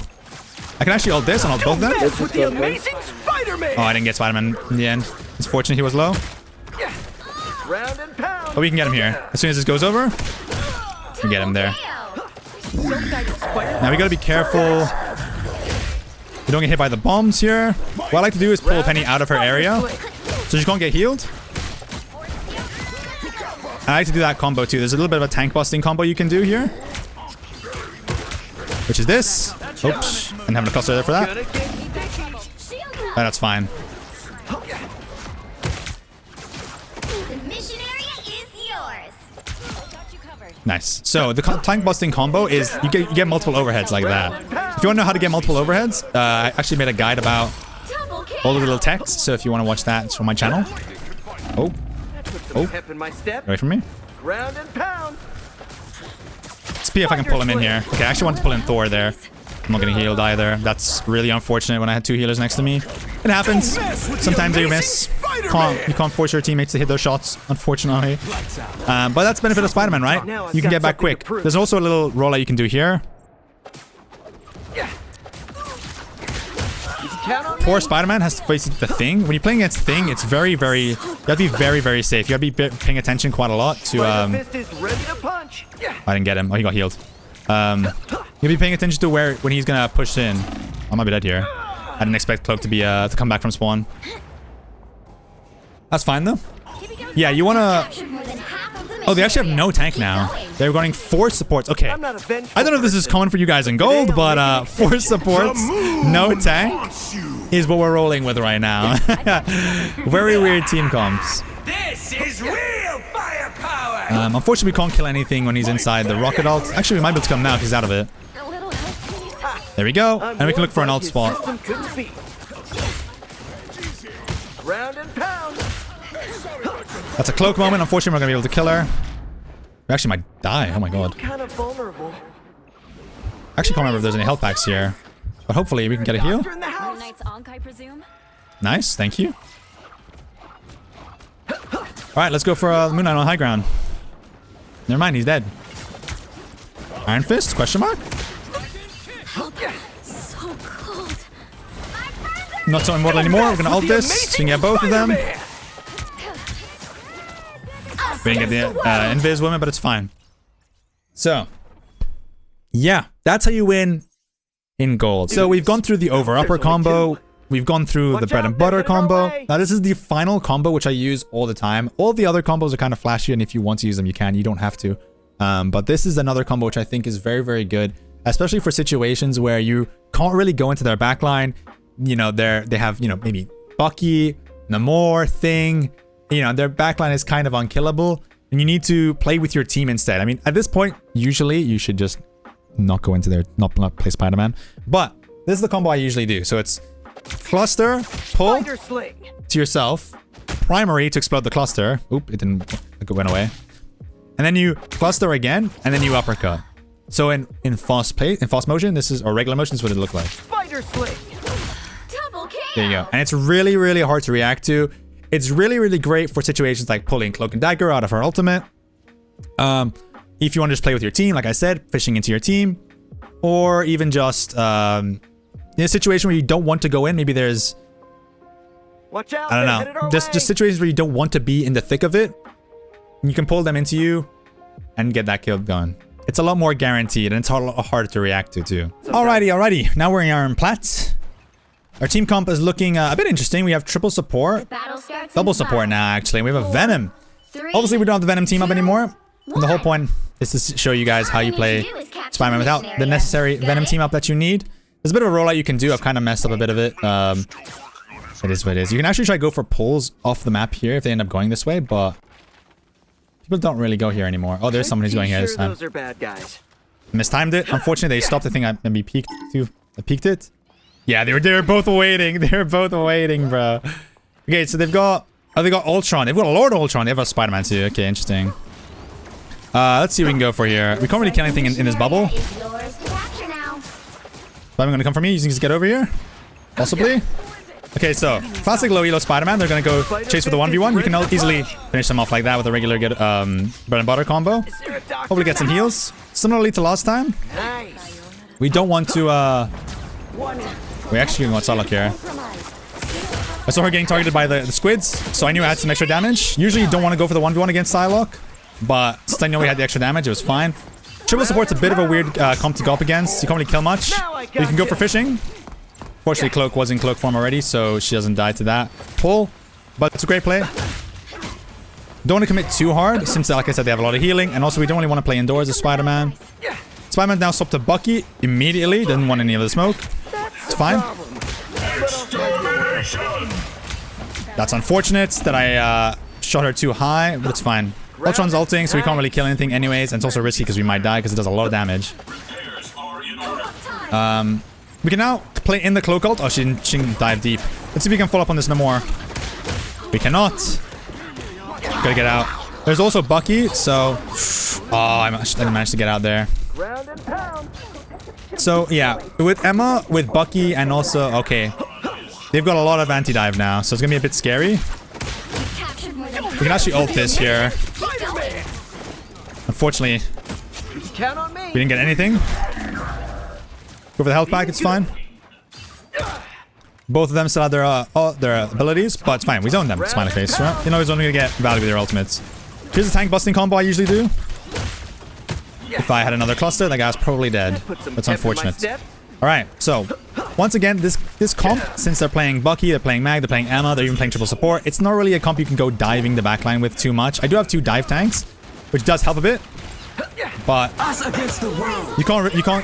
I can actually ult this and ult both of them. With the amazing Spider-Man. Oh, I didn't get Spider-Man in the end. It's fortunate he was low. Round and pound. But we can get him here. As soon as this goes over, we get him there. Now we gotta be careful. We don't get hit by the bombs here. What I like to do is pull Penny out of her area so she can't get healed. I like to do that combo too. There's a little bit of a tank busting combo you can do here, which is this. Oops, and having a cluster there for that. That's fine. Nice. So the tank busting combo is you get multiple overheads like that. If you want to know how to get multiple overheads, I actually made a guide about all the little techs. So if you want to watch that, it's from my channel. Oh, away from me. Let's see if I can pull him in here. Okay, I actually want to pull in Thor there. I'm not getting healed either. That's really unfortunate when I had two healers next to me. It happens. Sometimes you miss. You can't force your teammates to hit those shots, unfortunately. But that's the benefit of Spider-Man, right? You can get back quick. There's also a little rollout you can do here. Poor Spider-Man has to face the Thing. When you're playing against Thing, it's very, very... You have to be very, very safe. You have to be paying attention quite a lot to... I didn't get him. Oh, he got healed. You'll be paying attention to when he's gonna push in. I might be dead here. I didn't expect Cloak to come back from spawn. That's fine though. Yeah, you wanna... Oh, they actually have no tank now. They're running 4 supports. Okay. I don't know if this is common for you guys in gold, but 4 supports, no tank is what we're rolling with right now. Very weird team comps. This is real firepower. Unfortunately, we can't kill anything when he's inside the rocket ult. Actually, we might be able to come now because he's out of it. There we go. And we can look for an ult spot. That's a Cloak moment. Unfortunately, we're going to be able to kill her. We actually might die. Oh my god. Actually, can't remember if there's any health packs here. But hopefully, we can get a heal. Nice, thank you. Alright, let's go for Moon Knight on high ground. Never mind, he's dead. Iron Fist? Question mark? So cold. Not so immortal anymore. We're gonna ult this. So we can get both of them. We didn't get the invis woman, but it's fine. So, yeah, that's how you win in gold. So we've gone through the over-upper combo. We've gone through the bread and butter combo. Now this is the final combo, which I use all the time. All the other combos are kind of flashy, and if you want to use them, you can. You don't have to. But this is another combo which I think is very, very good, especially for situations where you can't really go into their backline. You know, they have, you know, maybe Bucky, Namor, Thing. You know, their backline is kind of unkillable, and you need to play with your team instead. I mean, at this point, usually you should just not go into their, not play Spider-Man. But this is the combo I usually do. So it's cluster, pull to yourself, primary to explode the cluster. Oop, it didn't, it went away. And then you cluster again, and then you uppercut. So in fast pace, in fast motion, this is, or regular motion, this is what it look like. Spider sling. Double kill. There you go. And it's really, really hard to react to. It's really, really great for situations like pulling Cloak and Dagger out of her ultimate. If you want to just play with your team, like I said, fishing into your team. Or even just in a situation where you don't want to go in. Maybe there's, Watch out, I don't know, just situations where you don't want to be in the thick of it. You can pull them into you and get that kill done. It's a lot more guaranteed, and it's a lot harder to react to too. Alrighty. Now we're in our Plat. Our team comp is looking a bit interesting. We have triple support, double support now actually. We have a Venom. Obviously we don't have the Venom team up anymore. And the whole point is to show you guys how you play Spider-Man without the necessary Venom team up that you need. There's a bit of a rollout you can do. I've kind of messed up a bit of it. It is what it is. You can actually try to go for pulls off the map here if they end up going this way, but people don't really go here anymore. Oh, there's someone who's going here this time. Those are bad guys. Mistimed it. Unfortunately, they stopped the thing I maybe peeked to. I peeked it. Yeah, they were both waiting. They were both waiting, bro. Okay, so they've got, they got Ultron. They've got a Lord Ultron. They have a Spider-Man too. Okay, interesting. Let's see what we can go for here. We can't really kill anything in this bubble. Spider-Man gonna come for me. You can just get over here, possibly. Okay, so classic low elo Spider-Man. They're gonna go chase for the 1v1. You can easily finish them off like that with a regular good bread and butter combo. Hopefully get some heals. Similarly to last time. We don't want to we actually want Psylocke here. I saw her getting targeted by the squids, so I knew I had some extra damage. Usually you don't want to go for the 1v1 against Psylocke, but since I know we had the extra damage, it was fine. Triple support's a bit of a weird comp to go up against. You can't really kill much. You can go for fishing. Fortunately, Cloak was in Cloak form already, so she doesn't die to that. Pull, but it's a great play. Don't want to commit too hard, since, like I said, they have a lot of healing, and also we don't really want to play indoors as Spider-Man. Spider-Man now swapped to Bucky immediately. Didn't want any of the smoke. It's fine. That's unfortunate that I shot her too high, but it's fine. Ultron's ulting, so we can't really kill anything anyways, and it's also risky because we might die because it does a lot of damage. We can now play in the Cloak ult. Oh, she didn't dive deep. Let's see if we can follow up on this no more. We cannot. Gotta get out. There's also Bucky, so... Oh, I didn't manage to get out there. So, yeah. With Emma, with Bucky, and also... Okay. They've got a lot of anti-dive now, so it's gonna be a bit scary. We can actually ult this here. Unfortunately, we didn't get anything. Go for the health pack, it's fine. Both of them still have their abilities, but it's fine. We zoned them. Smiley face, right? You know, he's only gonna get value with their ultimates. Here's the tank busting combo I usually do. If I had another cluster, that guy's probably dead. That's unfortunate. Alright, so once again, this comp, since they're playing Bucky, they're playing Mag, they're playing Emma, they're even playing triple support, it's not really a comp you can go diving the backline with too much. I do have 2 dive tanks, which does help a bit. But you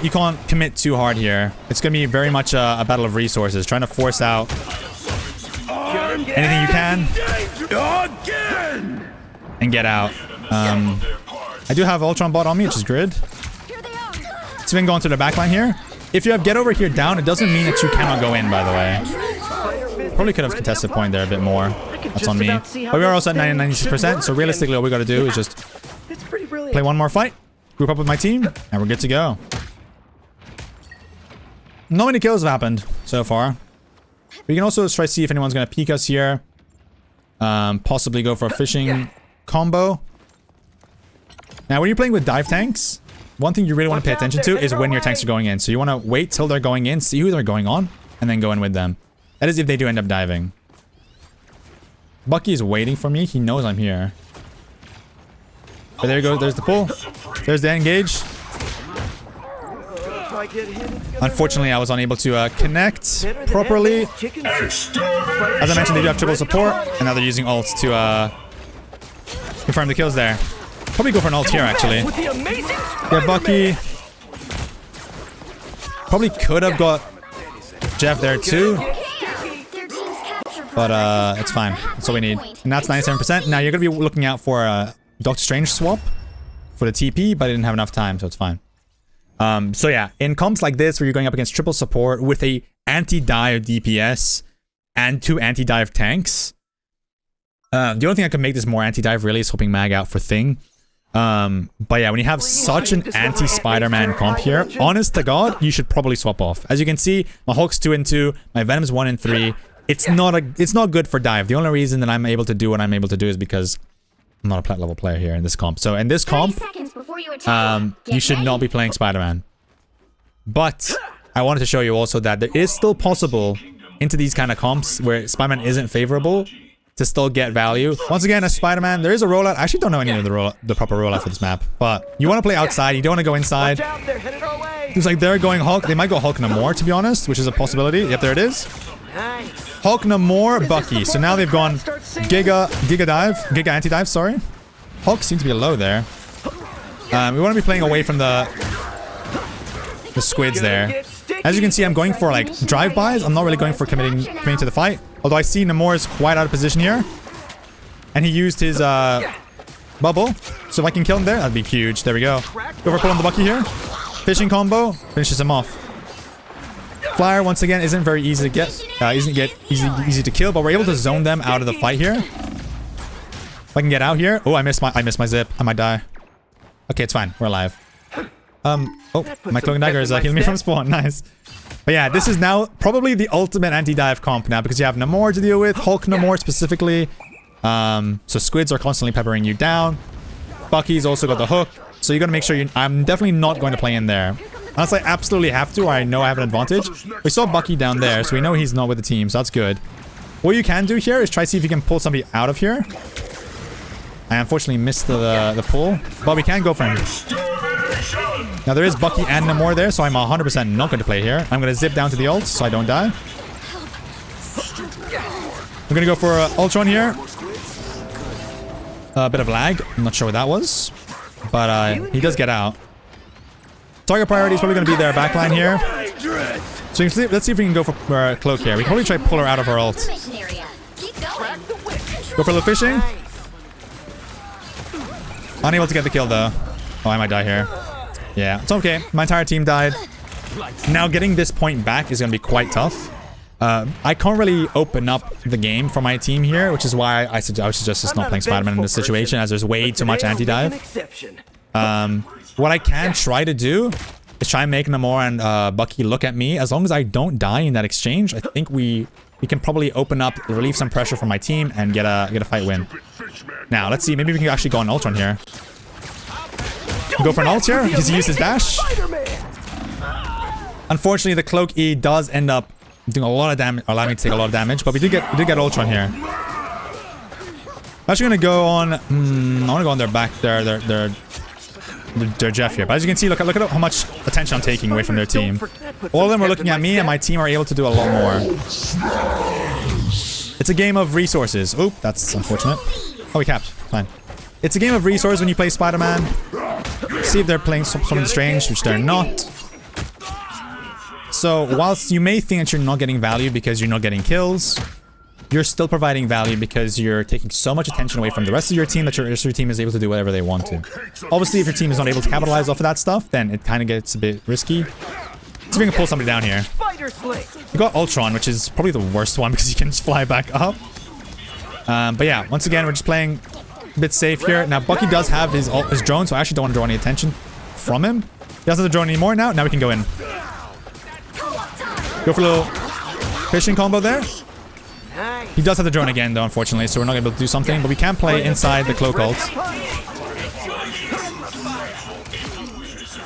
can't commit too hard here. It's gonna be very much a battle of resources, trying to force out anything you can and get out. I do have Ultron bot on me, which is good. So we can go into the backline here. If you have get over here down, it doesn't mean that you cannot go in, by the way. Probably could have contested point there a bit more. That's on me. But we are also at 96%, so realistically all we gotta do is just play one more fight, group up with my team, and we're good to go. Not many kills have happened so far. We can also try to see if anyone's gonna peek us here. Possibly go for a fishing combo. Now, when you're playing with dive tanks, one thing you really want to pay attention to is when your tanks are going in. So you want to wait till they're going in, see who they're going on, and then go in with them. That is if they do end up diving. Bucky is waiting for me. He knows I'm here. But there you go. There's the pull. There's the engage. Unfortunately, I was unable to connect properly. As I mentioned, they do have triple support, and now they're using ults to confirm the kills there. Probably go for an ult here, actually. Yeah, Bucky. Probably could have got Jeff there too. But it's fine. That's all we need. And that's 97%. Now you're going to be looking out for a Doctor Strange swap for the TP, but I didn't have enough time, so it's fine. So yeah, in comps like this, where you're going up against triple support with a anti-dive DPS and 2 anti-dive tanks, the only thing that could make this more anti-dive really is hoping mag out for Thing. But yeah, when you have such an anti-Spider-Man comp here, honest to God, you should probably swap off. As you can see, my Hulk's 2 and 2, my Venom's 1 and 3. It's not good for dive. The only reason that I'm able to do what I'm able to do is because I'm not a plat level player here in this comp. So in this comp, you should not be playing Spider-Man. But I wanted to show you also that there is still possible into these kind of comps where Spider-Man isn't favorable to still get value. Once again, as Spider-Man, there is a rollout. I actually don't know any of the proper rollout for this map. But you want to play outside. You don't want to go inside. Looks like they're going Hulk. They might go Hulk Namor, to be honest, which is a possibility. Yep, there it is. Hulk Namor, Bucky. So now they've gone Giga anti-dive, sorry. Hulk seems to be low there. We want to be playing away from the squids there. As you can see, I'm going for like drive-bys. I'm not really going for committing to the fight. Although I see Namor is quite out of position here. And he used his bubble. So if I can kill him there, that'd be huge. There we go. Go for pull on the Bucky here. Fishing combo. Finishes him off. Flyer, once again, isn't very easy to get. Easy to kill, but we're able to zone them out of the fight here. If I can get out here. Oh, I missed my zip. I might die. Okay, it's fine. We're alive. Oh, my cloaking dagger is healing me from spawn. Nice. But yeah, this is now probably the ultimate anti-dive comp now because you have Namor to deal with, Hulk Namor specifically. So squids are constantly peppering you down. Bucky's also got the hook. So you gotta make sure I'm definitely not going to play in there. Unless I absolutely have to, or I know I have an advantage. We saw Bucky down there, so we know he's not with the team, so that's good. What you can do here is try to see if you can pull somebody out of here. I unfortunately missed the pull, but we can go for him. Now there is Bucky and Namor there, so I'm 100% not going to play here. I'm going to zip down to the ult so I don't die. We're going to go for Ultron here. A bit of lag. I'm not sure what that was, but he does get out. Target priority is probably going to be their backline here. So you can see, let's see if we can go for Cloak here. We can probably try to pull her out of her ult. Go for a little fishing. Unable to get the kill though. Oh, I might die here. Yeah, it's okay. My entire team died. Now getting this point back is going to be quite tough. I can't really open up the game for my team here, which is why I would suggest just not playing Spider-Man in this situation, as there's way too much anti-dive. What I can try to do is try and make Namor and Bucky look at me. As long as I don't die in that exchange, I think we can probably open up, relieve some pressure from my team, and get a fight win. Now, let's see. Maybe we can actually go on Ultron here. Go for an ult here because he used his dash. Unfortunately, the Cloak E does end up doing a lot of damage, or allowing me to take a lot of damage, but we did get Ultron here. I'm actually gonna go on. I want to go on their back, their Jeff here. But as you can see, look at how much attention I'm taking away from their team. All of them are looking at me, and my team are able to do a lot more. It's a game of resources. Oop, that's unfortunate. Oh, we capped. Fine. It's a game of resources when you play Spider-Man. See if they're playing something strange, which they're not. So, whilst you may think that you're not getting value because you're not getting kills, you're still providing value because you're taking so much attention away from the rest of your team that your team is able to do whatever they want to. Obviously, if your team is not able to capitalize off of that stuff, then it kind of gets a bit risky. See if we can pull somebody down here. We got Ultron, which is probably the worst one because he can just fly back up. But yeah, once again, we're just playing a bit safe here. Now, Bucky does have his drone, so I actually don't want to draw any attention from him. He doesn't have the drone anymore now. Now we can go in. Go for a little fishing combo there. Nice. He does have the drone again, though, unfortunately, so we're not able to do something. But we can play inside the cloak ult.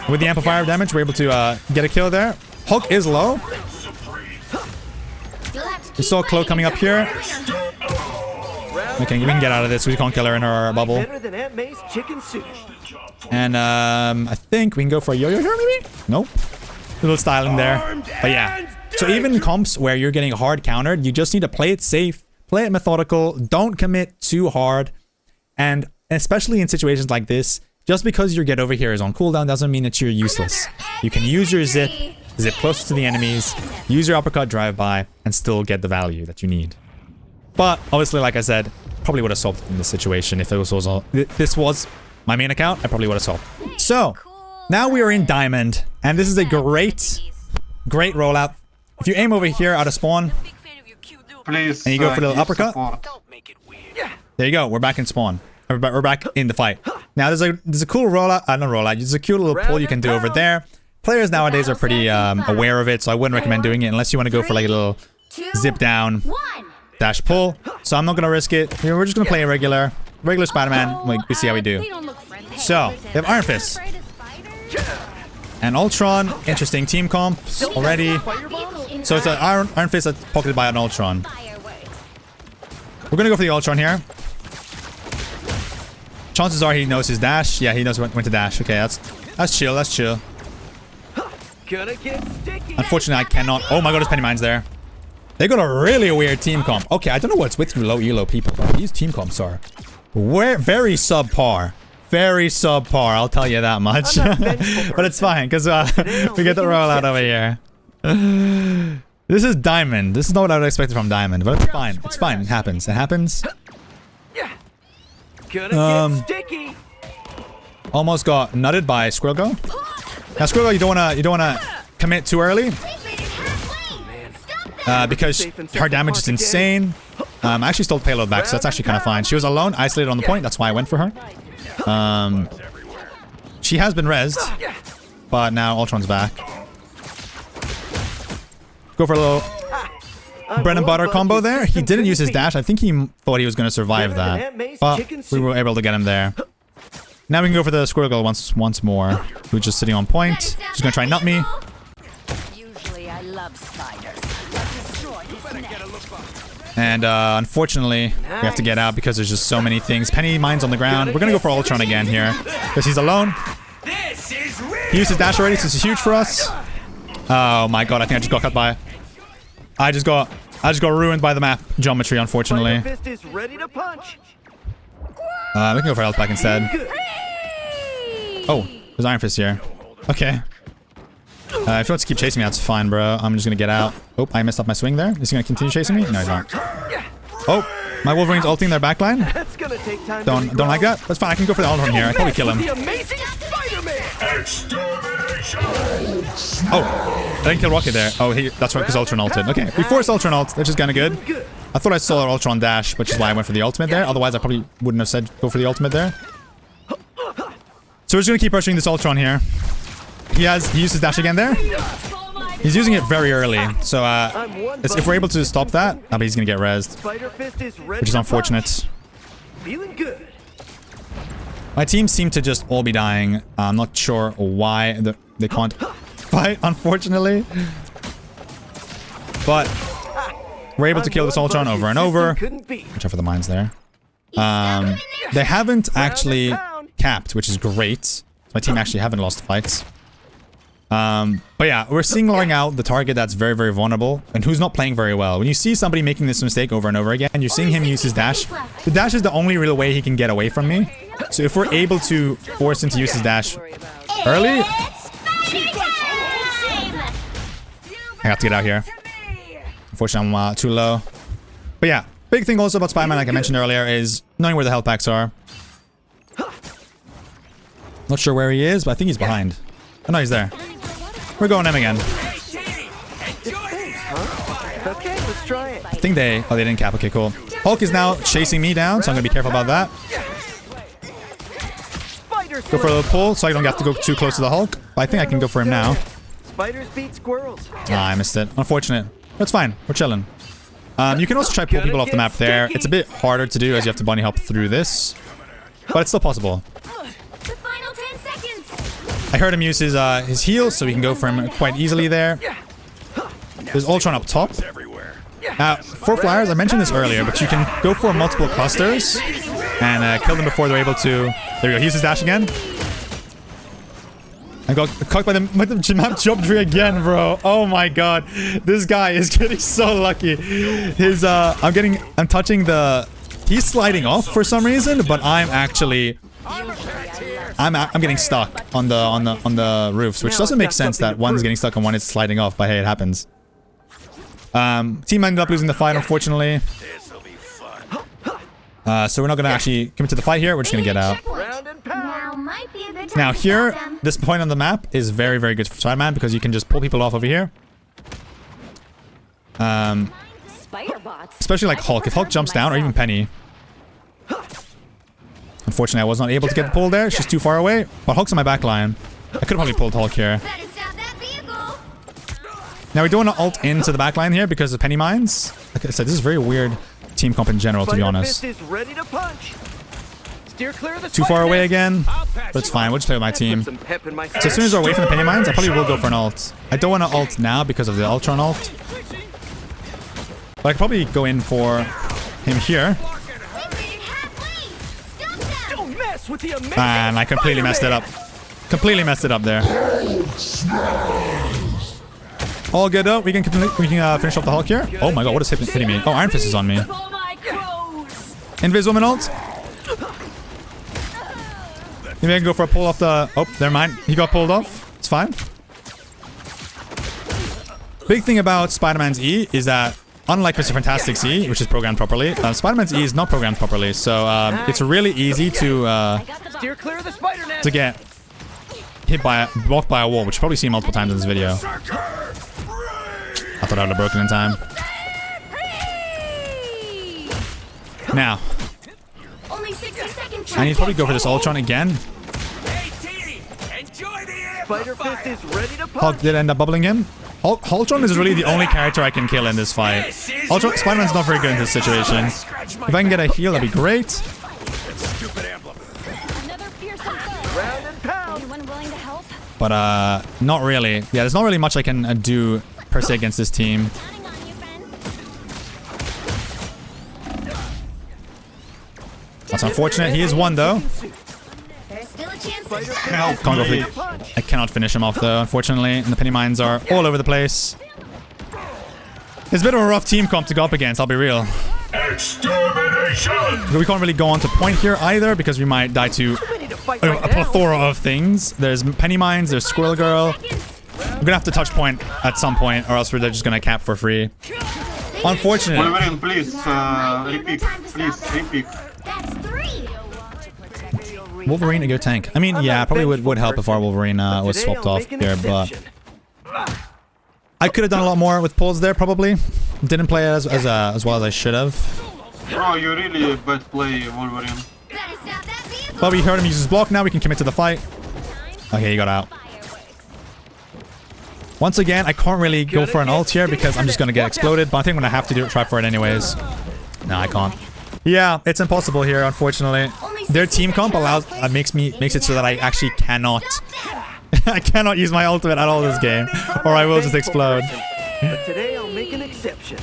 With the amplifier damage, we're able to get a kill there. Hulk is low. We saw Cloak coming up here. Okay, we can get out of this. We can't kill her in her bubble. Better than Aunt May's chicken soup. And I think we can go for a yo-yo here, maybe? Nope. Little styling there. But yeah. So even comps where you're getting hard countered, you just need to play it safe, play it methodical, don't commit too hard. And especially in situations like this, just because your get over here is on cooldown doesn't mean that you're useless. You can use your zip closer to the enemies, use your uppercut drive-by, and still get the value that you need. But obviously, like I said, probably would have solved in this situation. If this was my main account, I probably would have solved. So now we are in Diamond, and this is a great rollout. If you aim over here out of spawn, Please, and you go for the little uppercut, support. there you go. We're back in spawn. We're back in the fight. Now there's a cool rollout. Not rollout. There's a cute little pull you can do over there. Players nowadays are pretty aware of it, so I wouldn't recommend doing it unless you want to go for like a little zip down, dash pull. So I'm not gonna risk it. We're just gonna play a regular Spider-Man. We see how we do. So we have Iron Fist and Ultron. Interesting team comp already. So it's an Iron Fist that's pocketed by an Ultron. We're gonna go for the Ultron here. Chances are he knows his dash. Yeah, he knows when to dash. Okay, that's chill. That's chill. Gonna get sticky. Unfortunately, I cannot. Oh my god, there's Penny Mines there. They got a really weird team comp. Okay, I don't know what's with you low elo people, but these team comps are very subpar. Very subpar, I'll tell you that much. But it's fine, because we get the rollout over here. This is Diamond. This is not what I would expect from Diamond, but it's fine. It's fine. It happens. It happens. Gonna get sticky. Almost got nutted by Squirrel Girl. Now Squirrel Girl, you don't wanna commit too early. Because her damage is insane. I actually stole payload back, so that's actually kind of fine. She was alone, isolated on the point. That's why I went for her. She has been rezzed, but now Ultron's back. Go for a little bread and butter combo there. He didn't use his dash. I think he thought he was going to survive that, but we were able to get him there. Now we can go for the Squirrel Girl once more, who's just sitting on point. She's going to try and nut me. Usually I love spiders. Destroy this nest. And unfortunately, we have to get out because there's just so many things. Penny Mines on the ground. We're going to go for Ultron again here because he's alone. He used his dash already, so this is huge for us. Oh my god, I think I just got cut by. I just got ruined by the map geometry, unfortunately. Fist is ready to punch. We can go for health pack instead. Oh, there's Iron Fist here. Okay. If he wants to keep chasing me, that's fine, bro. I'm just gonna get out. Oh, I messed up my swing there. Is he gonna continue chasing me? No, he's not. Oh, my Wolverine's ulting their backline. That's gonna take time. Don't like that. That's fine. I can go for the Ultron here. I probably kill him. The amazing Spider-Man. Oh, I didn't kill Rocket there. Oh, that's right, because Ultron ulted. Okay, we forced Ultron ult, which is kind of good. I thought I saw an Ultron dash, which is why I went for the ultimate there. Otherwise, I probably wouldn't have said go for the ultimate there. So we're just gonna keep pressuring this Ultron here. He used his dash again there. He's using it very early, so if we're able to stop that, he's gonna get rezzed, which is unfortunate. Feeling good. My team seem to just all be dying. I'm not sure why they can't fight, unfortunately. But we're able to kill this Ultron over and over. Watch out for the mines there. They haven't actually capped, which is great. My team actually haven't lost fights. But yeah, we're singling out the target that's very, very vulnerable and who's not playing very well. When you see somebody making this mistake over and over again, you're seeing him use his dash. The dash is the only real way he can get away from me. So if we're able to force him to use his dash early, I have to get out here. Unfortunately, I'm too low. But yeah, big thing also about Spider-Man, like I mentioned earlier, is knowing where the health packs are. Not sure where he is, but I think he's behind. Oh no, he's there. We're going him again. Okay, let's try it. I think they didn't cap. Okay, cool. Hulk is now chasing me down, so I'm gonna be careful about that. Go for a little pull, so I don't have to go too close to the Hulk. But I think I can go for him now. Spiders beat squirrels. Ah, I missed it. Unfortunate. That's fine. We're chilling. You can also try to pull people off the map there. It's a bit harder to do as you have to bunny hop through this. But it's still possible. The final 10 seconds. I heard him use his heal, so we can go for him quite easily there. There's Ultron up top. Now, for flyers, I mentioned this earlier, but you can go for multiple clusters and kill them before they're able to... There we go. He's his dash again. I got caught by the map jump tree again, bro. Oh my god. This guy is getting so lucky. His, I'm touching the... He's sliding off for some reason, but I'm actually... I'm getting stuck on the roofs, which doesn't make sense that one's getting stuck and one is sliding off, but hey, it happens. Team ended up losing the fight, unfortunately. So we're not gonna actually commit to the fight here. We're just gonna get out. Now here, this point on the map is very, very good for Spider-Man because you can just pull people off over here. Especially like Hulk. If Hulk jumps down, or even Penny. Unfortunately, I was not able to get the pull there. She's too far away. But Hulk's on my back line. I could have probably pulled Hulk here. Now we don't want to ult into the back line here because of Penny mines. Like I said, this is very weird team comp in general, to be honest. Too far away again. But it's fine. We'll just play with my team. So as soon as we're away from the Penny mines, I probably will go for an ult. I don't want to ult now because of the Ultron ult. But I could probably go in for him here. And I completely messed it up. Completely messed it up there. All good though. We can finish off the Hulk here. Oh my god, what is hitting me? Oh, Iron Fist is on me. Invis woman ult. Maybe I can go for a pull off the... Oh, never mind. He got pulled off. It's fine. Big thing about Spider-Man's E is that, unlike Mr. Fantastic's E, which is programmed properly, Spider-Man's E is not programmed properly. So it's really easy to get hit by blocked by a wall, which you've probably seen multiple times in this video. I thought I would have broken in time. Now, I need to probably go for this Ultron again. Hulk did end up bubbling him. Ultron is really the only character I can kill in this fight. Spider-Man's not very good in this situation. If I can get a heal, that'd be great. But not really. Yeah, there's not really much I can do per se against this team. That's unfortunate. He is one though. Can't go for the... I cannot finish him off though, unfortunately. And the Penny mines are all over the place. It's a bit of a rough team comp to go up against, I'll be real. We can't really go on to point here either because we might die to a plethora of things. There's Penny mines, there's Squirrel Girl. We're gonna have to touch point at some point or else they're just gonna cap for free. Unfortunate. Wolverine, please, repeat. Please, repeat. Wolverine, a good tank. I mean, yeah, probably would help if our Wolverine was swapped off here, but I could have done a lot more with pulls there, probably. Didn't play as well as I should have. Bro, you really bad play, Wolverine. But we heard him use his block. Now we can commit to the fight. Okay, he got out. Once again, I can't really go for an ult here because I'm just gonna get exploded. But I think I'm gonna have to try for it anyways. No, I can't. Yeah, it's impossible here, unfortunately. Their team comp makes it so that I actually cannot I cannot use my ultimate at all this game, or I will just explode. But today I'll make an exception.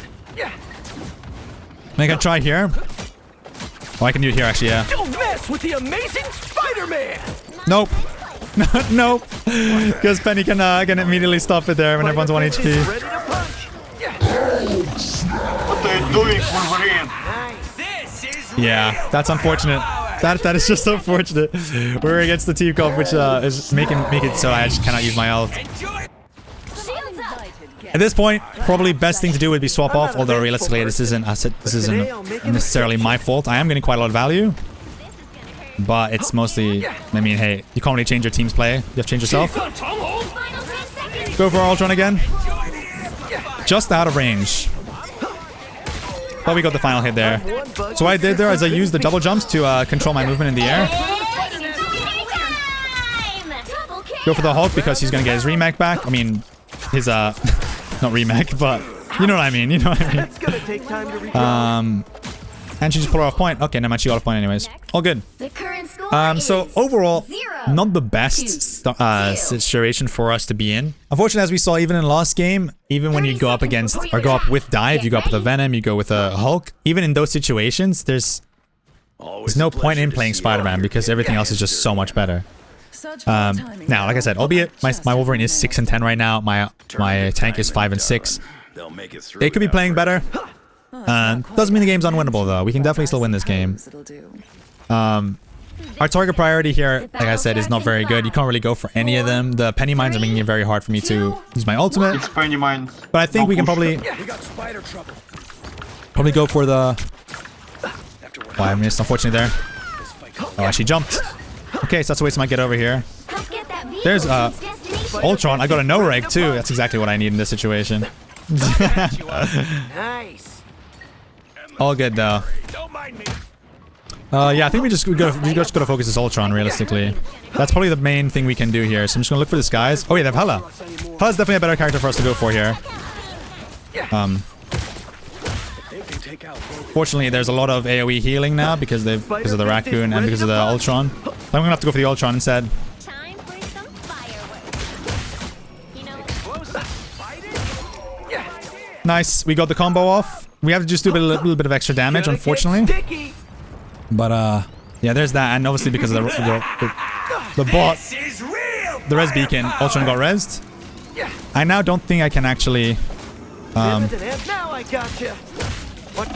I can try here. Oh, I can do it here actually, yeah. Don't mess with the amazing Spider-Man. Nope. Nope. Because Penny can immediately stop it there when everyone's 1 HP. What are you doing, Wolverine? Yeah, that's unfortunate. That is just unfortunate. We're against the team comp, which is make it so I just cannot use my ult. At this point, probably best thing to do would be swap off. Although realistically, this isn't necessarily my fault. I am getting quite a lot of value, but it's mostly. I mean, hey, you can't really change your team's play. You have to change yourself. Go for Ultron again. Just out of range. But we got the final hit there. So what I did there is I used the double jumps to control my movement in the air. Go for the Hulk because he's gonna get his remake back. I mean, his not remake, but You know what I mean. You know what I mean. It's gonna take time to recharge. And she just put her off point. Okay, never mind. She got off point anyways. All good. The current score So is overall, 0 not the best to 2. situation for us to be in. Unfortunately, as we saw even in last game, even when you go up against or go up with dive, you go up with a Venom, you go with a Hulk. Even in those situations, there's no point in playing Spider-Man because everything else is just so much better. Now, like I said, albeit my Wolverine is 6 and 10 right now, my tank is 5 and 6. They could be playing better. Doesn't mean the game's unwinnable though. We can definitely still win this game. Our target priority here, like I said, is not very good. You can't really go for any of them. The penny mines are making it very hard for me to use my ultimate. It's penny mines. But I think we can probably go for the... Oh, I missed, unfortunately, there. Oh, she jumped. Okay, so that's a waste of my get over here. There's Ultron. I got a no-reg too. That's exactly what I need in this situation. Nice. All good though. Yeah, I think we just gotta focus this Ultron realistically. That's probably the main thing we can do here. So I'm just gonna look for this guys. Oh yeah, they have Hela. Hela's definitely a better character for us to go for here. Fortunately, there's a lot of AoE healing now because of the Raccoon and because of the Ultron. So I'm gonna have to go for the Ultron instead. Time for some fireworks. You know, Nice, we got the combo off. We have to just do a little bit of extra damage, unfortunately. But yeah, there's that, and obviously because of the bot, the res beacon, Ultron got rezzed. I now don't think I can actually.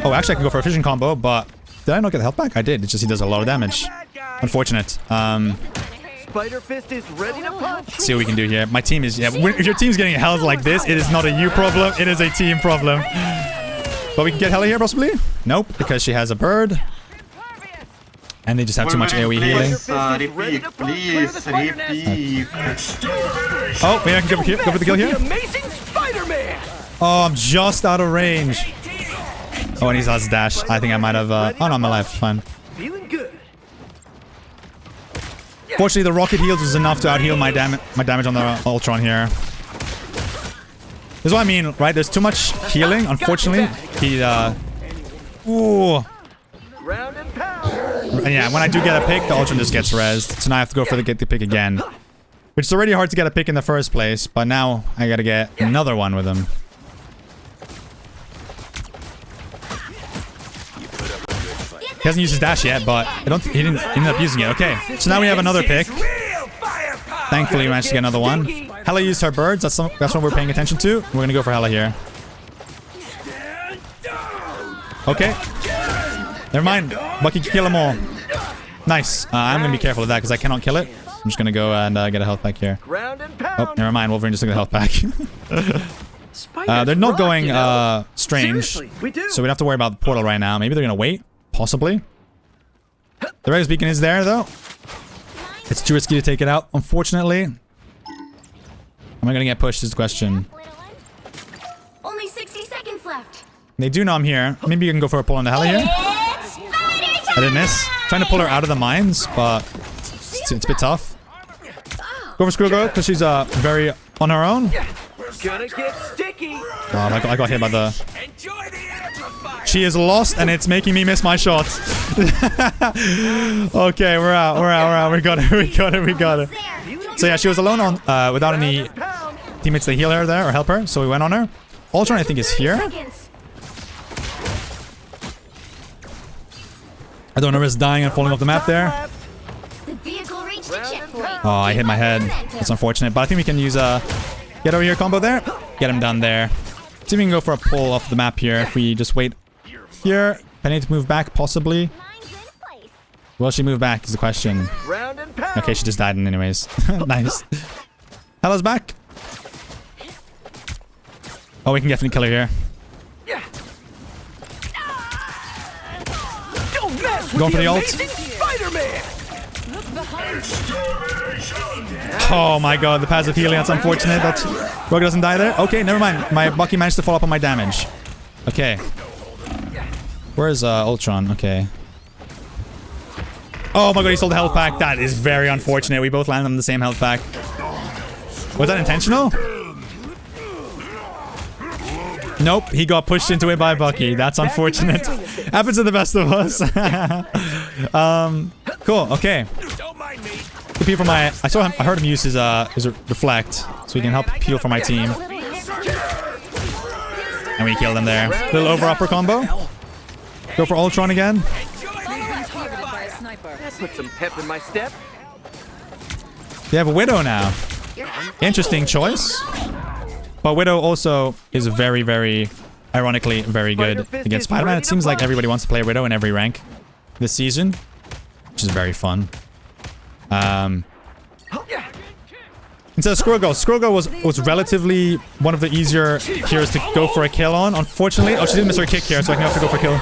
Oh, actually, I can go for a fission combo, but did I not get the health back? I did. It's just he does a lot of damage. Unfortunate. Spider Fist is ready to punch. Let's see what we can do here. My team is if your team's getting held like this, it is not a you problem. It is a team problem. But we can get Hela here possibly? Nope, because she has a bird. And they just have too much AoE healing. Please, repeat. Oh, maybe I can go for the kill here? Amazing Spider-Man. Oh, I'm just out of range. Oh, and he's lost his dash. I think I might have... oh, no, I'm alive. Fine. Feeling good. Fortunately, the rocket heals was enough to out-heal my damage on the Ultron here. This is what I mean, right? There's too much healing. Unfortunately, he... Ooh. Round and pound. And yeah, when I do get a pick, the Ultron just gets rezzed. So now I have to go for get the pick again. Which is already hard to get a pick in the first place, but now I gotta get another one with him. He hasn't used his dash yet, but he didn't end up using it. Okay, so now we have another pick. Thankfully, we managed to get another one. Hela used her birds. That's what we're paying attention to. We're gonna go for Hela here. Okay. Never mind. Bucky can kill them all. Nice. I'm gonna be careful of that because I cannot kill it. I'm just gonna go and get a health pack here. Oh, never mind. Wolverine just took the health pack. They're not going strange, so we don't have to worry about the portal right now. Maybe they're gonna wait. Possibly. The Res Beacon is there though. It's too risky to take it out, unfortunately. Am I gonna get pushed is the question. only 60 seconds left. They do know I'm here. Maybe you can go for a pull on the Hela here. I didn't miss. Trying to pull her out of the mines, but it's a bit tough. Go for Screw Girl because she's very on her own. Gonna get sticky. Oh, I got hit by the... She is lost and it's making me miss my shots. Okay, we're out. We got it. So yeah, she was alone on without any teammates to heal her there or help her, so we went on her. Ultron I think is here. I don't want to risk dying and falling off the map there. Oh, I hit my head. It's unfortunate, but I think we can use a get over here combo there. Get him done there. See if we can go for a pull off the map here if we just wait here. I need to move back, possibly. Will she move back is the question. Okay, she just died anyways. Nice. Hela's back. Oh, we can definitely kill her here. Going for the ult. Oh my god, the passive healing, that's unfortunate. That Rogue doesn't die there. Okay, never mind. My Bucky managed to follow up on my damage. Okay. Where's Ultron? Okay. Oh my god, he stole the health pack. That is very unfortunate. We both landed on the same health pack. Was that intentional? Nope, he got pushed into it by Bucky. That's unfortunate. Happens to the best of us. Cool. Okay. Don't mind me. Good peel for my. I heard him use his reflect, so he can help peel for my team. And we killed him there. Little over upper combo. Go for Ultron again. That put some pep in my step. They have a Widow now. Interesting choice. But Widow also is very, very, ironically, very good against Spider-Man. It seems like everybody wants to play Widow in every rank this season, which is very fun. Instead of Squirrel Girl. Squirrel Girl was relatively one of the easier heroes to go for a kill on. Unfortunately, oh, she didn't miss her kick here, so I can have to go for a kill.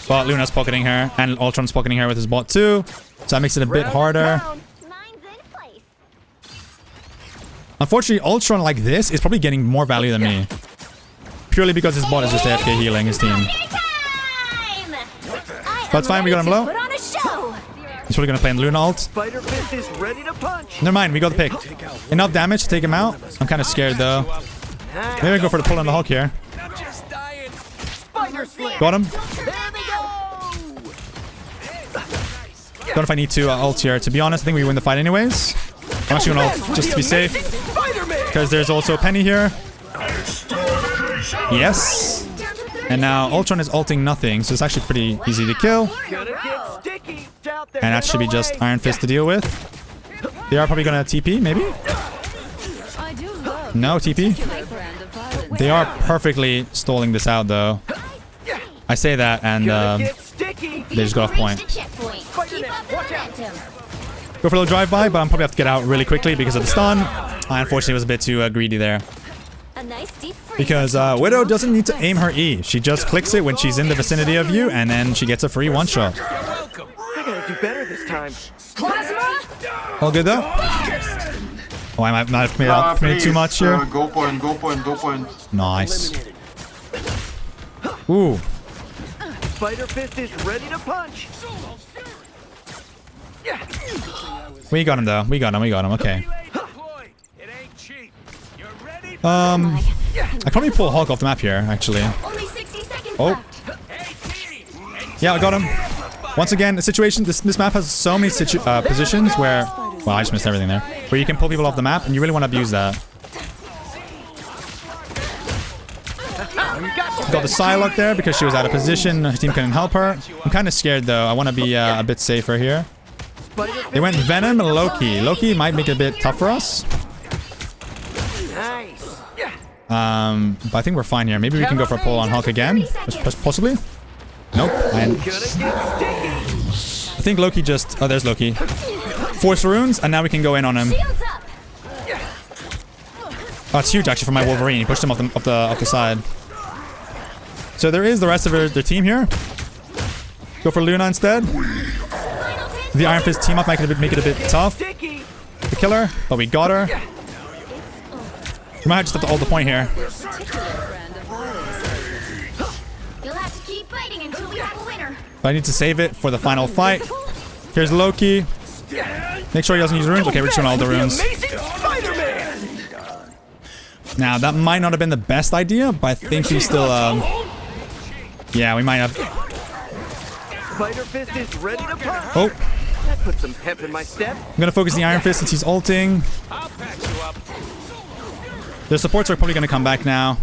But Luna's pocketing her, and Ultron's pocketing her with his bot too. So that makes it a bit harder. Unfortunately, Ultron like this is probably getting more value than me. Purely because his bot is just AFK healing his team. But it's fine, we got him low. He's probably gonna play in Luna ult. Spider Fist is ready to punch. Never mind, we got the pick. Enough damage to take him out. I'm kind of scared though. Maybe I go for the pull on the Hulk here. Got him. Don't know if I need to ult here. To be honest, I think we win the fight anyways. I'm actually gonna ult just to be safe. Because there's also Penny here. Yes. And now Ultron is ulting nothing, so it's actually pretty easy to kill. And that should be just Iron Fist to deal with. They are probably gonna TP, maybe? No TP. They are perfectly stalling this out though. I say that and they just got off point. Go for a little drive-by, but I'm probably have to get out really quickly because of the stun. I unfortunately was a bit too greedy there. Because Widow doesn't need to aim her E. She just clicks it when she's in the vicinity of you, and then she gets a free one-shot. I gotta do better this time. All good though? Oh, I might not have committed too much here. Go point, go point, go point. Nice. Ooh. Spider Fist is ready to punch. We got him though. We got him. Okay. I can probably pull Hulk off the map here, actually. Oh. Yeah, I got him. Once again, the situation, this map has so many positions where, well, I just missed everything there, where you can pull people off the map, and you really want to abuse that. Got the Psylocke there because she was out of position. Her team couldn't help her. I'm kind of scared though. I want to be a bit safer here. They went Venom and Loki. Loki might make it a bit tough for us. But I think we're fine here. Maybe we can go for a pull on Hulk again. Possibly. Nope. I think Loki just... Oh, there's Loki. Force runes, and now we can go in on him. Oh, it's huge actually for my Wolverine. He pushed him off the side. So there is the rest of their team here. Go for Luna instead. The Iron Fist team up make it a bit tough to kill her, but we got her. We might just have to hold the point here. But I need to save it for the final fight. Here's Loki. Make sure he doesn't use runes. Okay, we're just doing all the runes. Now, that might not have been the best idea, but I think we still... yeah, we might have... Oh. That put some pep in my step. I'm gonna focus the Iron Fist since he's ulting. The supports are probably gonna come back now.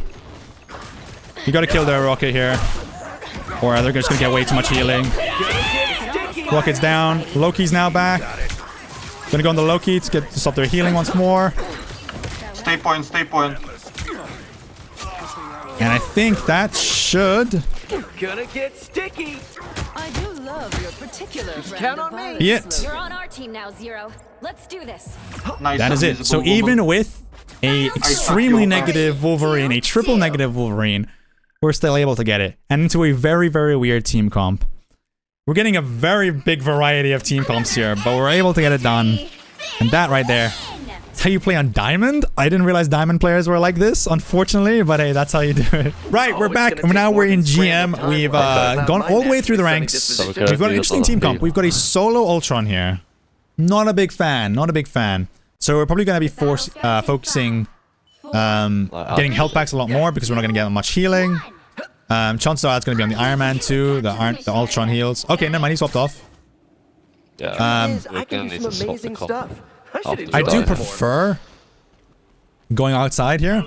You gotta kill their Rocket here. Or they're just gonna get way too much healing. Rocket's down. Loki's now back. Gonna go on the Loki to stop their healing once more. Stay point, stay point. And I think that should... Gonna get sticky. I do love your particular Count on me. be it. You're on our team now, Zero. Let's do this. Nice. That is it. So even with a extremely negative Wolverine, a triple negative Wolverine, we're still able to get it. And into a very, very weird team comp. We're getting a very big variety of team comps here, but we're able to get it done. And that right there, that's how you play on Diamond. I didn't realize Diamond players were like this, unfortunately, but hey, that's how you do it. Right, we're back. And now we're in GM. We've gone all the way through the ranks. We've got an interesting team comp. We've got a solo Ultron here. Not a big fan. Not a big fan. So we're probably going to be focusing getting health packs a lot more because we're not going to get much healing. Chances are it's going to be on the Iron Man too. The Ultron heals. Okay, never mind. He swapped off. Yeah. I can do some amazing stuff. I do prefer going outside here.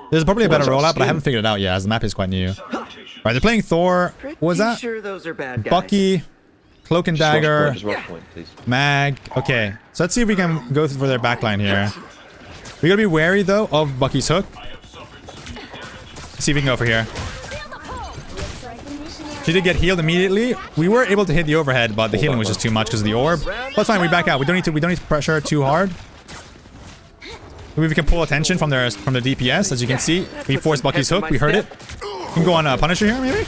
There's probably a better rollout, but I haven't figured it out yet, as the map is quite new. Alright, they're playing Thor. What was that? Sure those are bad guys. Bucky, Cloak and Dagger, Point, please. Mag. Okay, so let's see if we can go for their backline here. We gotta be wary though of Bucky's hook. Let's see if we can go for here. She did get healed immediately. We were able to hit the overhead, but the healing was just too much because of the orb. That's fine. We back out. We don't need to pressure her too hard. Maybe we can pull attention from their DPS. As you can see, we forced Bucky's hook. We heard it. We can go on Punisher here, maybe.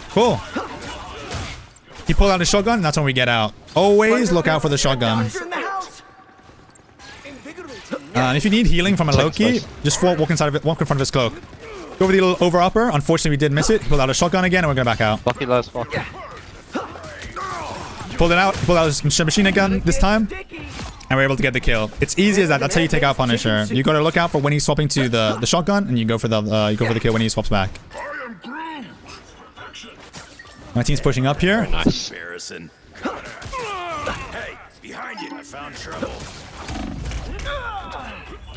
Cool. He pulled out his shotgun. And that's when we get out. Always look out for the shotgun. And if you need healing from a Loki, just walk in front of his cloak. Go over the little over-upper. Unfortunately, we did miss it. He pulled out a shotgun again, and we're going back out. Bucky last fuck. Pulled it out. Pulled out his machine gun this time. And we're able to get the kill. It's easy as that. That's how you take out Punisher. You got to look out for when he's swapping to the shotgun, and you go for the kill when he swaps back. My team's pushing up here. Nice. Hey, behind you, I found trouble.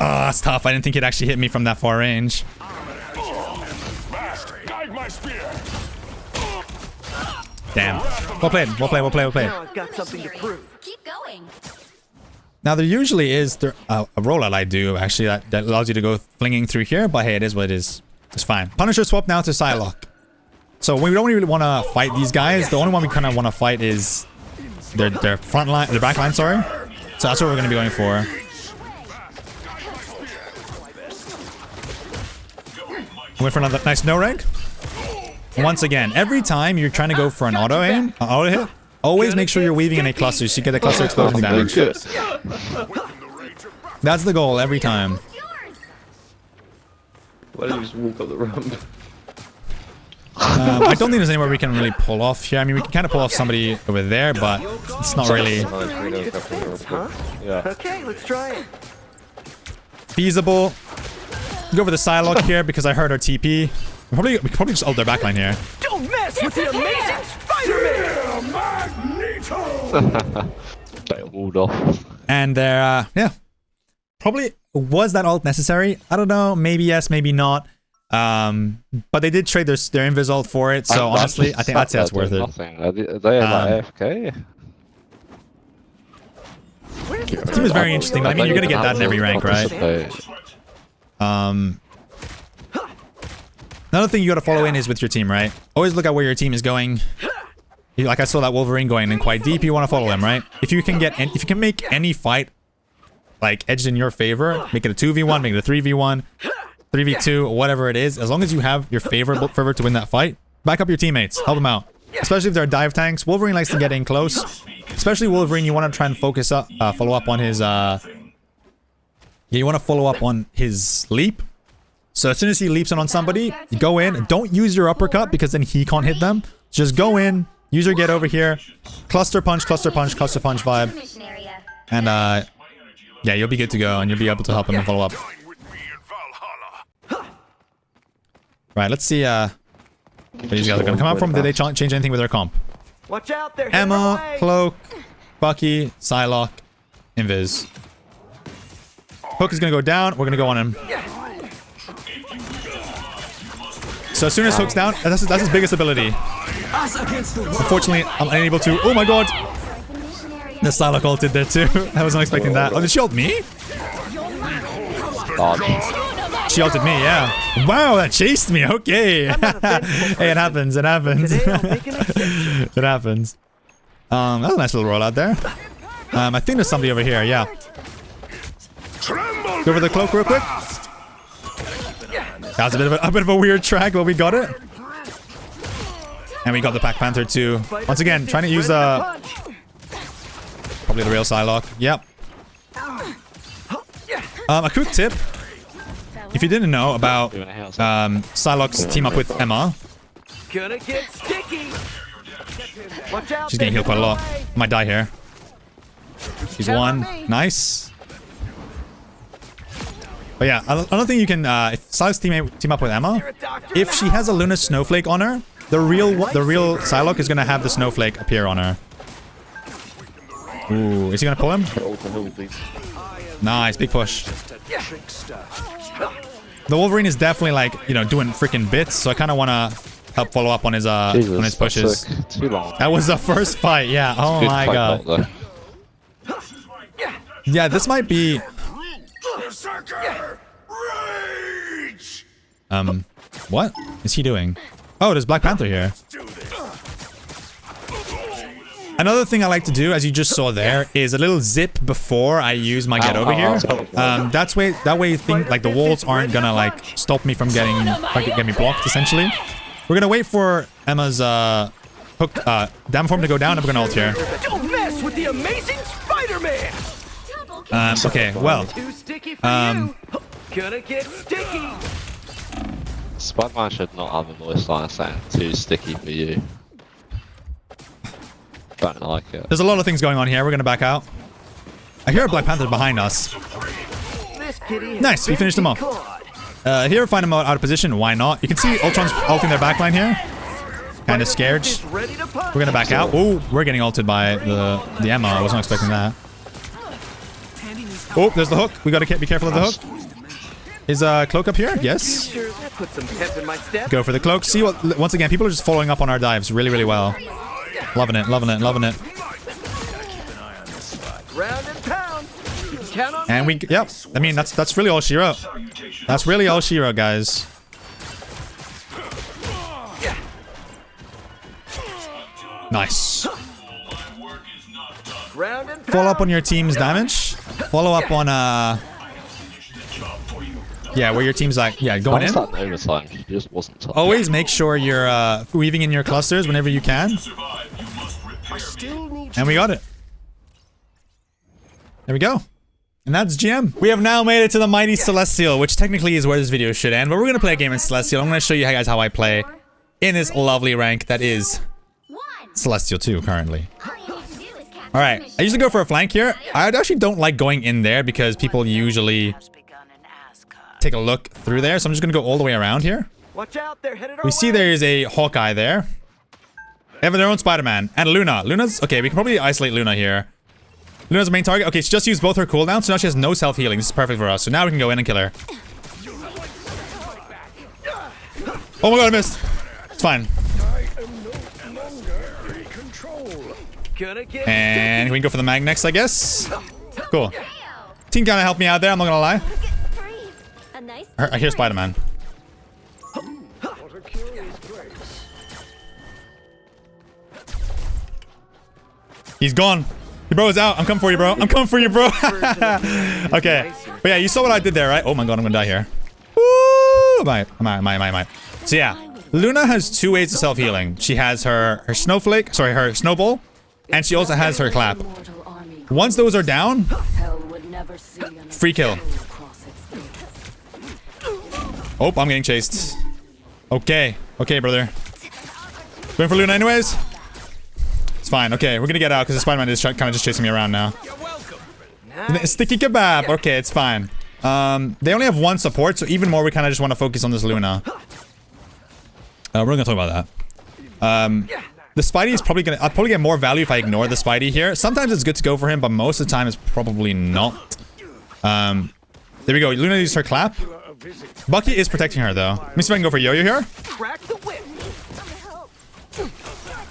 Oh, that's tough. I didn't think he'd actually hit me from that far range. Guide my spear. Damn. Well played. Well played. Well played. Well played. Now I've got something to prove. Keep going. Now, there usually is a rollout I do, actually, that allows you to go flinging through here. But hey, it is what it is. It's fine. Punisher swap now to Psylocke. So we don't really want to fight these guys. The only one we kind of want to fight is their front line, their back line, sorry. So that's what we're going to be going for. Went for another nice no rank. And once again, every time you're trying to go for an auto aim, an auto hit, always make sure you're weaving in a cluster so you get the cluster explosion damage. That's the goal every time. Why did you just walk up the ramp? I don't think there's anywhere we can really pull off here. I mean, we can kind of pull off somebody over there, but it's not really Yeah. Okay, let's try it. feasible. Go for the Psylocke here because I heard her TP. We can probably just ult their backline here. Don't mess with the amazing Spider-Man! They walled off. And they're, yeah. Probably, was that ult necessary? I don't know. Maybe yes, maybe not. But they did trade their invis ult for it, so honestly, I think I'd say it's worth it. Nothing. Are they like AFK? The team is very interesting, but I mean, you're gonna get that in every rank, right? Another thing you gotta follow in is with your team, right? Always look at where your team is going. Like I saw that Wolverine going in quite deep, you want to follow him, right? If you can make any fight like edged in your favor, make it a 2v1, make it a 3v1, 3v2, whatever it is, as long as you have your favor to win that fight, back up your teammates, help them out. Especially if they're dive tanks. Wolverine likes to get in close. Especially Wolverine, you want to try and focus up, follow up on his, you want to follow up on his leap. So as soon as he leaps in on somebody, you go in. Don't use your uppercut because then he can't hit them. Just go in, use your get over here, cluster punch vibe, and yeah, you'll be good to go, and you'll be able to help him and follow up. Right, let's see where these guys are going to come out from. Did they change anything with their comp? Watch out there, Emma, Cloak, Bucky, Psylocke, Invis. Hook is going to go down. We're going to go on him. So as soon as Hook's down, that's his biggest ability. Unfortunately, I'm unable to. Oh my god! The Psylocke ulted there too. I wasn't expecting that. Oh, did she ult me? She ulted me, yeah. Wow, that chased me. Okay. Hey, it happens. It happens. It happens. That was a nice little rollout there. I think there's somebody over here. Yeah. Go over the cloak real quick. That was a bit of a weird track, but we got it. And we got the Pack Panther too. Once again, trying to use probably the real Psylocke. Yep. A quick tip. If you didn't know about Psylocke's team up with Emma. Gonna get sticky. Watch out, she's getting healed quite a lot. Might die here. She's one. Nice. But yeah, I don't think you can, if Psylocke team up with Emma, if she has a Luna Snowflake on her, the real Psylocke is gonna have the Snowflake appear on her. Ooh, is he gonna pull him? Nice, big push. The Wolverine is definitely like, you know, doing freaking bits, so I kind of want to help follow up on his pushes. Too long. That was the first fight, yeah. Oh my god. Yeah, this might be. What is he doing? Oh, there's Black Panther here. Another thing I like to do, as you just saw there, is a little zip before I use my get over here. That way, like the walls aren't gonna like stop me from getting me blocked. Essentially, we're gonna wait for Emma's hook damn form to go down, and we're gonna ult here. Don't mess with the amazing Spider-Man. Okay, well, Too sticky for you. Gonna get sticky. Spiderman should not have a voice line saying too sticky for you. Don't like it. There's a lot of things going on here. We're gonna back out. I hear a Black Panther behind us. Nice, we finished him off. Here, find him out of position. Why not? You can see Ultron's ulting their backline here. Kind of scared. We're gonna back out. Oh, we're getting ulted by the Emma. I wasn't expecting that. Oh, there's the hook. We gotta be careful of the hook. Is cloak up here? Yes. Go for the cloak. See what? Once again, people are just following up on our dives really, really well. Loving it, loving it, loving it. And we, yep. I mean, that's really all she wrote. That's really all she wrote, guys. Nice. Follow up on your team's damage. Follow up on yeah, where your team's like, yeah, going in. Always make sure you're weaving in your clusters whenever you can. And we got it. There we go. And that's GM. We have now made it to the Mighty Celestial, which technically is where this video should end. But we're going to play a game in Celestial. I'm going to show you guys how I play in this lovely rank that is Celestial 2 currently. Alright, I usually go for a flank here. I actually don't like going in there because people usually take a look through there. So I'm just going to go all the way around here. We see there is a Hawkeye there. They have their own Spider-Man. And Luna. Luna's... Okay, we can probably isolate Luna here. Luna's the main target. Okay, she just used both her cooldowns, so now she has no self-healing. This is perfect for us. So now we can go in and kill her. Oh my god, I missed. It's fine. And we can go for the mag next, I guess. Cool. Team kind of helped me out there, I'm not gonna lie. I hear Spider-Man. He's gone. Your bro is out. I'm coming for you, bro. I'm coming for you, bro. Okay. But yeah, you saw what I did there, right? Oh my god, I'm gonna die here. Woo! Might. So yeah, Luna has two ways of self-healing. She has her snowflake, sorry, her snowball, and she also has her clap. Once those are down, free kill. Oh, I'm getting chased. Okay. Okay, brother. Going for Luna anyways? It's fine. Okay, we're gonna get out because the Spider-Man is kind of just chasing me around now. Sticky kebab. Okay, it's fine. They only have one support, so even more we kind of just want to focus on this Luna. We're gonna talk about that. The Spidey is probably gonna... I'll probably get more value if I ignore the Spidey here. Sometimes it's good to go for him, but most of the time it's probably not. There we go. Luna used her clap. Bucky is protecting her though. Let me see if I can go for Yo-Yo here.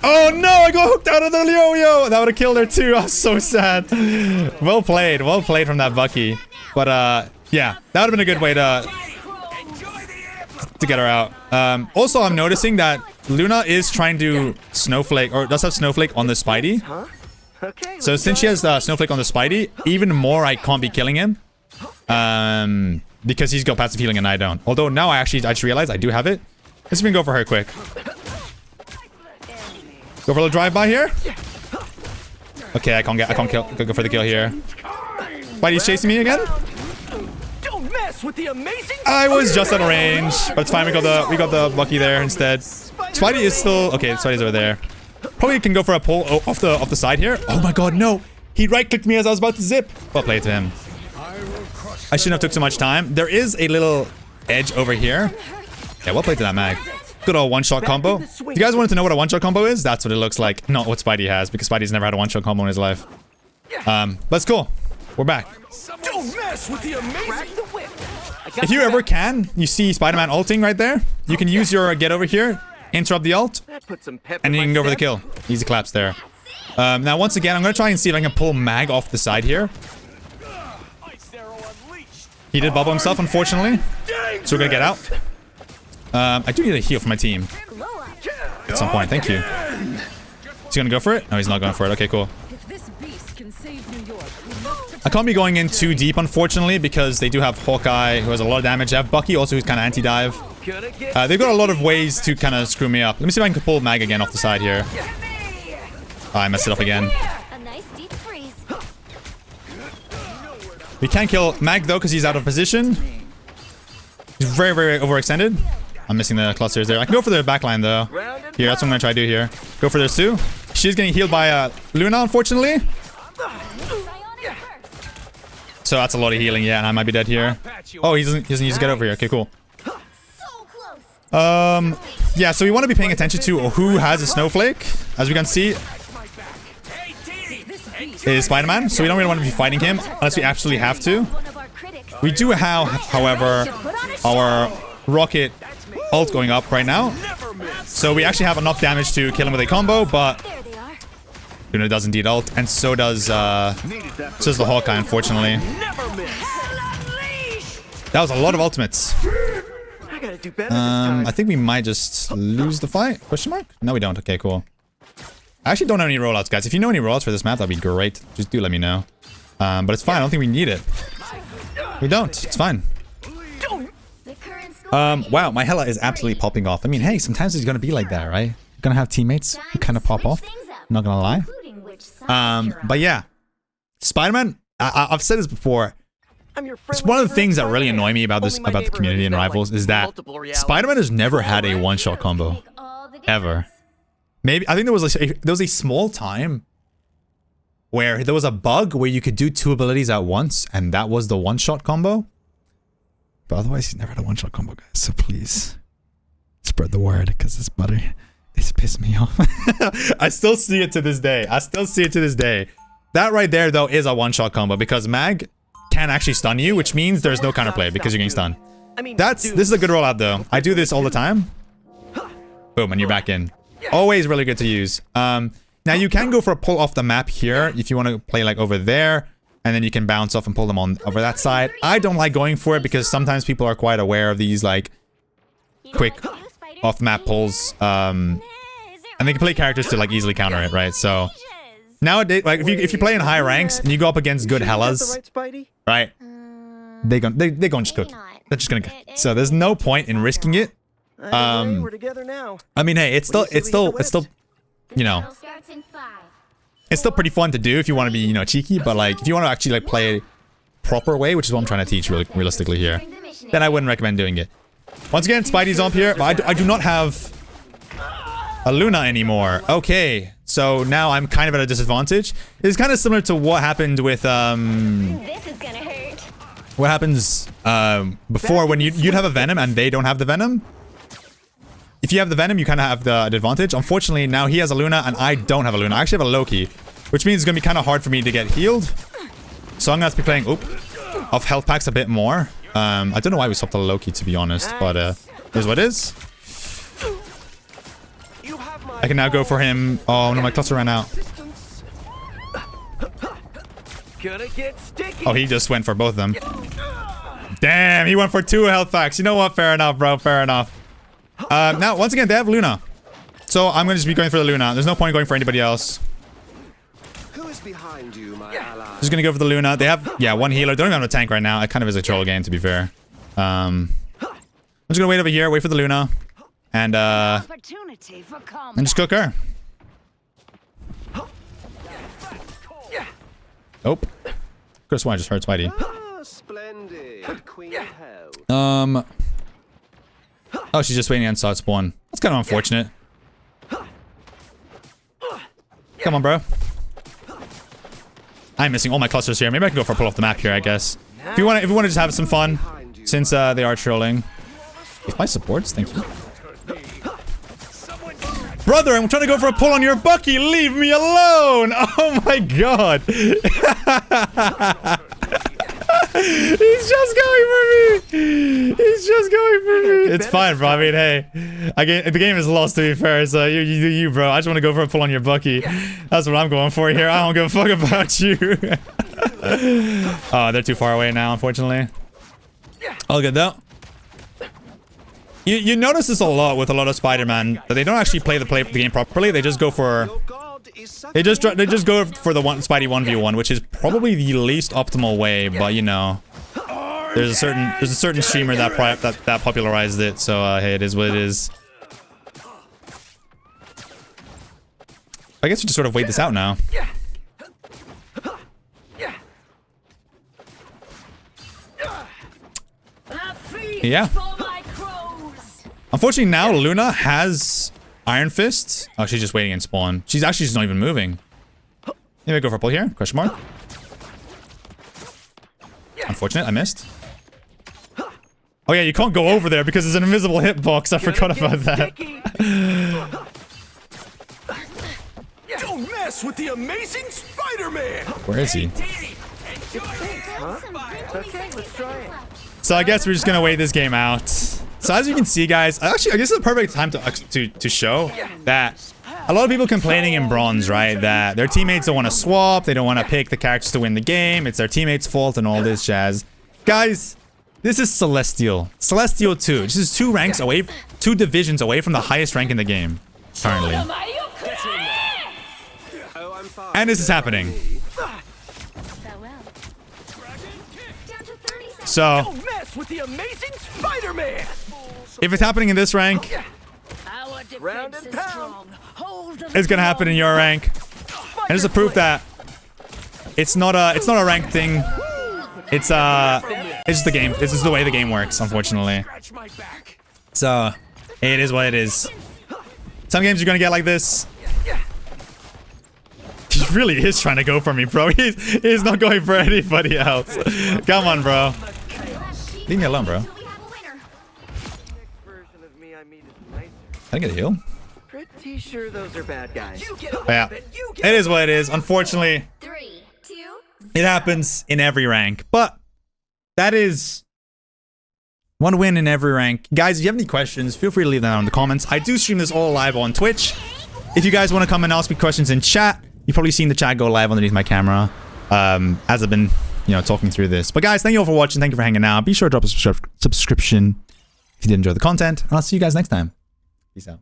Oh no! I got hooked out of the Yo-Yo! That would have killed her too. I'm so sad. Well played from that Bucky. But yeah, that would have been a good way to get her out. Also, I'm noticing that Luna is trying to Snowflake, or does have Snowflake on the Spidey. So since she has Snowflake on the Spidey, even more I can't be killing him. Because he's got passive healing and I don't. Although now I just realized I do have it. Let's even go for her quick. Go for a little drive-by here. Okay, I can't go for the kill here. Spidey's chasing me again. I was just out of range, but it's fine. We got the Bucky there instead. Spidey is still okay. Spidey's over there. Probably can go for a pull off the side here. Oh my god, no! He right-clicked me as I was about to zip. Well played to him. I shouldn't have took so much time. There is a little edge over here. Yeah, well played to that mag. Good old one-shot combo. If you guys wanted to know what a one-shot combo is, that's what it looks like. Not what Spidey has, because Spidey's never had a one-shot combo in his life. But it's cool. We're back. Don't mess with the amazing. If you ever can, you see Spider-Man ulting right there. You can use your get over here, interrupt the ult, and then you can go for the kill. Easy claps there. Now, once again, I'm going to try and see if I can pull Mag off the side here. He did bubble himself, unfortunately. So we're going to get out. I do need a heal for my team. At some point, thank you. Is he going to go for it? No, he's not going for it. Okay, cool. I can't be going in too deep, unfortunately, because they do have Hawkeye, who has a lot of damage. They have Bucky, also, who's kind of anti-dive. They've got a lot of ways to kind of screw me up. Let me see if I can pull Mag again off the side here. Oh, I messed it up again. We can't kill Mag, though, because he's out of position. He's very, very overextended. I'm missing the clusters there. I can go for the backline, though. Here, that's what I'm going to try to do here. Go for the Sue. She's getting healed by Luna, unfortunately. So that's a lot of healing, yeah, and I might be dead here. Oh, he doesn't use to get over here. Okay, cool. Yeah, so we want to be paying attention to who has a snowflake. As we can see, is Spider-Man, so we don't really want to be fighting him unless we absolutely have to. We do have, however, our rocket ult going up right now. So we actually have enough damage to kill him with a combo, but Luna does indeed ult, and so does the Hawkeye, unfortunately. That was a lot of ultimates. I think we might just lose the fight. Question mark? No, we don't. Okay, cool. I actually don't know any rollouts, guys. If you know any rollouts for this map, that'd be great. Just do let me know. But it's fine. I don't think we need it. We don't. It's fine. Wow, my Hela is absolutely popping off. I mean, hey, sometimes it's gonna be like that, right? You're gonna have teammates who kind of pop off. I'm not gonna lie. But yeah, Spider-Man, I've said this before. It's one of the things that really annoy me about the community and Rivals is that Spider-Man has never had a one-shot combo. Ever. Maybe, I think there was a small time where there was a bug where you could do two abilities at once, and that was the one-shot combo. But otherwise, he's never had a one-shot combo, guys. So please, spread the word, because this butter, it's pissed me off. I still see it to this day. That right there, though, is a one-shot combo, because Mag can actually stun you, which means there's no counterplay, because you're getting stunned. This is a good rollout, though. I do this all the time. Boom, and you're back in. Always really good to use. Now, you can go for a pull off the map here, if you want to play, like, over there. And then you can bounce off and pull them on over that side. I don't like going for it because sometimes people are quite aware of these like quick off-map pulls. And they can play characters to like easily counter it, right? So nowadays, like if you play in high ranks and you go up against good Hellas, right? They're gonna just cook. They're just gonna cook. So there's no point in risking it. I mean, hey, it's still, you know. It's still pretty fun to do if you want to be, you know, cheeky, but like, if you want to actually like play a proper way, which is what I'm trying to teach really realistically here, then I wouldn't recommend doing it. Once again, Spidey's up here, but I do not have a Luna anymore. Okay, so now I'm kind of at a disadvantage. It's kind of similar to what happened with, This is gonna hurt. what happens, before when you'd have a Venom and they don't have the Venom. If you have the Venom, you kind of have the advantage. Unfortunately, now he has a Luna and I don't have a Luna. I actually have a Loki, which means it's going to be kind of hard for me to get healed. So I'm going to have to be playing off health packs a bit more. I don't know why we swapped the Loki, to be honest, but here's what it is. I can now go for him. Oh, no, my cluster ran out. Oh, he just went for both of them. Damn, he went for 2 health packs. You know what? Fair enough, bro. Fair enough. Now, once again, they have Luna. So I'm going to just be going for the Luna. There's no point going for anybody else. Who is behind you, my ally? Just going to go for the Luna. They have, yeah, 1 healer. They don't even have a tank right now. It kind of is a troll game, to be fair. I'm just going to wait over here, wait for the Luna. And just cook her. Nope. Could've sworn I just heard Spidey. Splendid. Queen of Hell. Oh, she's just waiting on side spawn. That's kind of unfortunate. Come on, bro. I'm missing all my clusters here. Maybe I can go for a pull off the map here, I guess. If you want to just have some fun, since they are trolling. If my supports, thank you. Brother, I'm trying to go for a pull on your Bucky. Leave me alone. Oh my god. He's just going for me. He's just going for me. It's fine, bro. I mean, hey, the game is lost, to be fair. So you do you, bro. I just want to go for a pull on your Bucky. That's what I'm going for here. I don't give a fuck about you. Oh, they're too far away now, unfortunately. All good though. You notice this a lot with a lot of Spider-Man, that they don't actually play the game properly. They just go for they just go for the Spidey 1v1, which is probably the least optimal way. But you know, there's a certain streamer that popularized it. So hey, it is what it is. I guess we just sort of wait this out now. Yeah. Unfortunately, now Luna has Iron Fist. Oh, she's just waiting in spawn. She's actually just not even moving. Maybe I go for a pull here? Question mark. Unfortunate, I missed. Oh yeah, you can't go over there because there's an invisible hitbox. I forgot about that. Don't mess with the amazing Spider-Man. Where is he? Okay, let's try it. So I guess we're just gonna wait this game out. So as you can see, guys, actually, I guess it's the perfect time to show that a lot of people complaining in bronze, right? That their teammates don't want to swap, they don't want to pick the characters to win the game. It's their teammates' fault and all this jazz. Guys, this is Celestial. Celestial 2. This is 2 ranks away, 2 divisions away from the highest rank in the game currently. And this is happening. So, Don't mess with the amazing Spider-Man. if it's happening in this rank, it's gonna happen in your rank. And it's a proof that it's not a ranked thing. It's just the game. This is the way the game works, unfortunately. So, it is what it is. Some games you're gonna get like this. He really is trying to go for me, bro. He's not going for anybody else. Come on, bro. Leave me alone, bro. I didn't get a heal. Pretty sure those are bad guys. But yeah, it is what it is. Unfortunately, 3, 2. it happens in every rank. But that is one win in every rank. Guys, if you have any questions, feel free to leave them down in the comments. I do stream this all live on Twitch. If you guys want to come and ask me questions in chat, you've probably seen the chat go live underneath my camera as I've been, you know, talking through this. But guys, thank you all for watching. Thank you for hanging out. Be sure to drop a subscription if you did enjoy the content. And I'll see you guys next time. Peace out.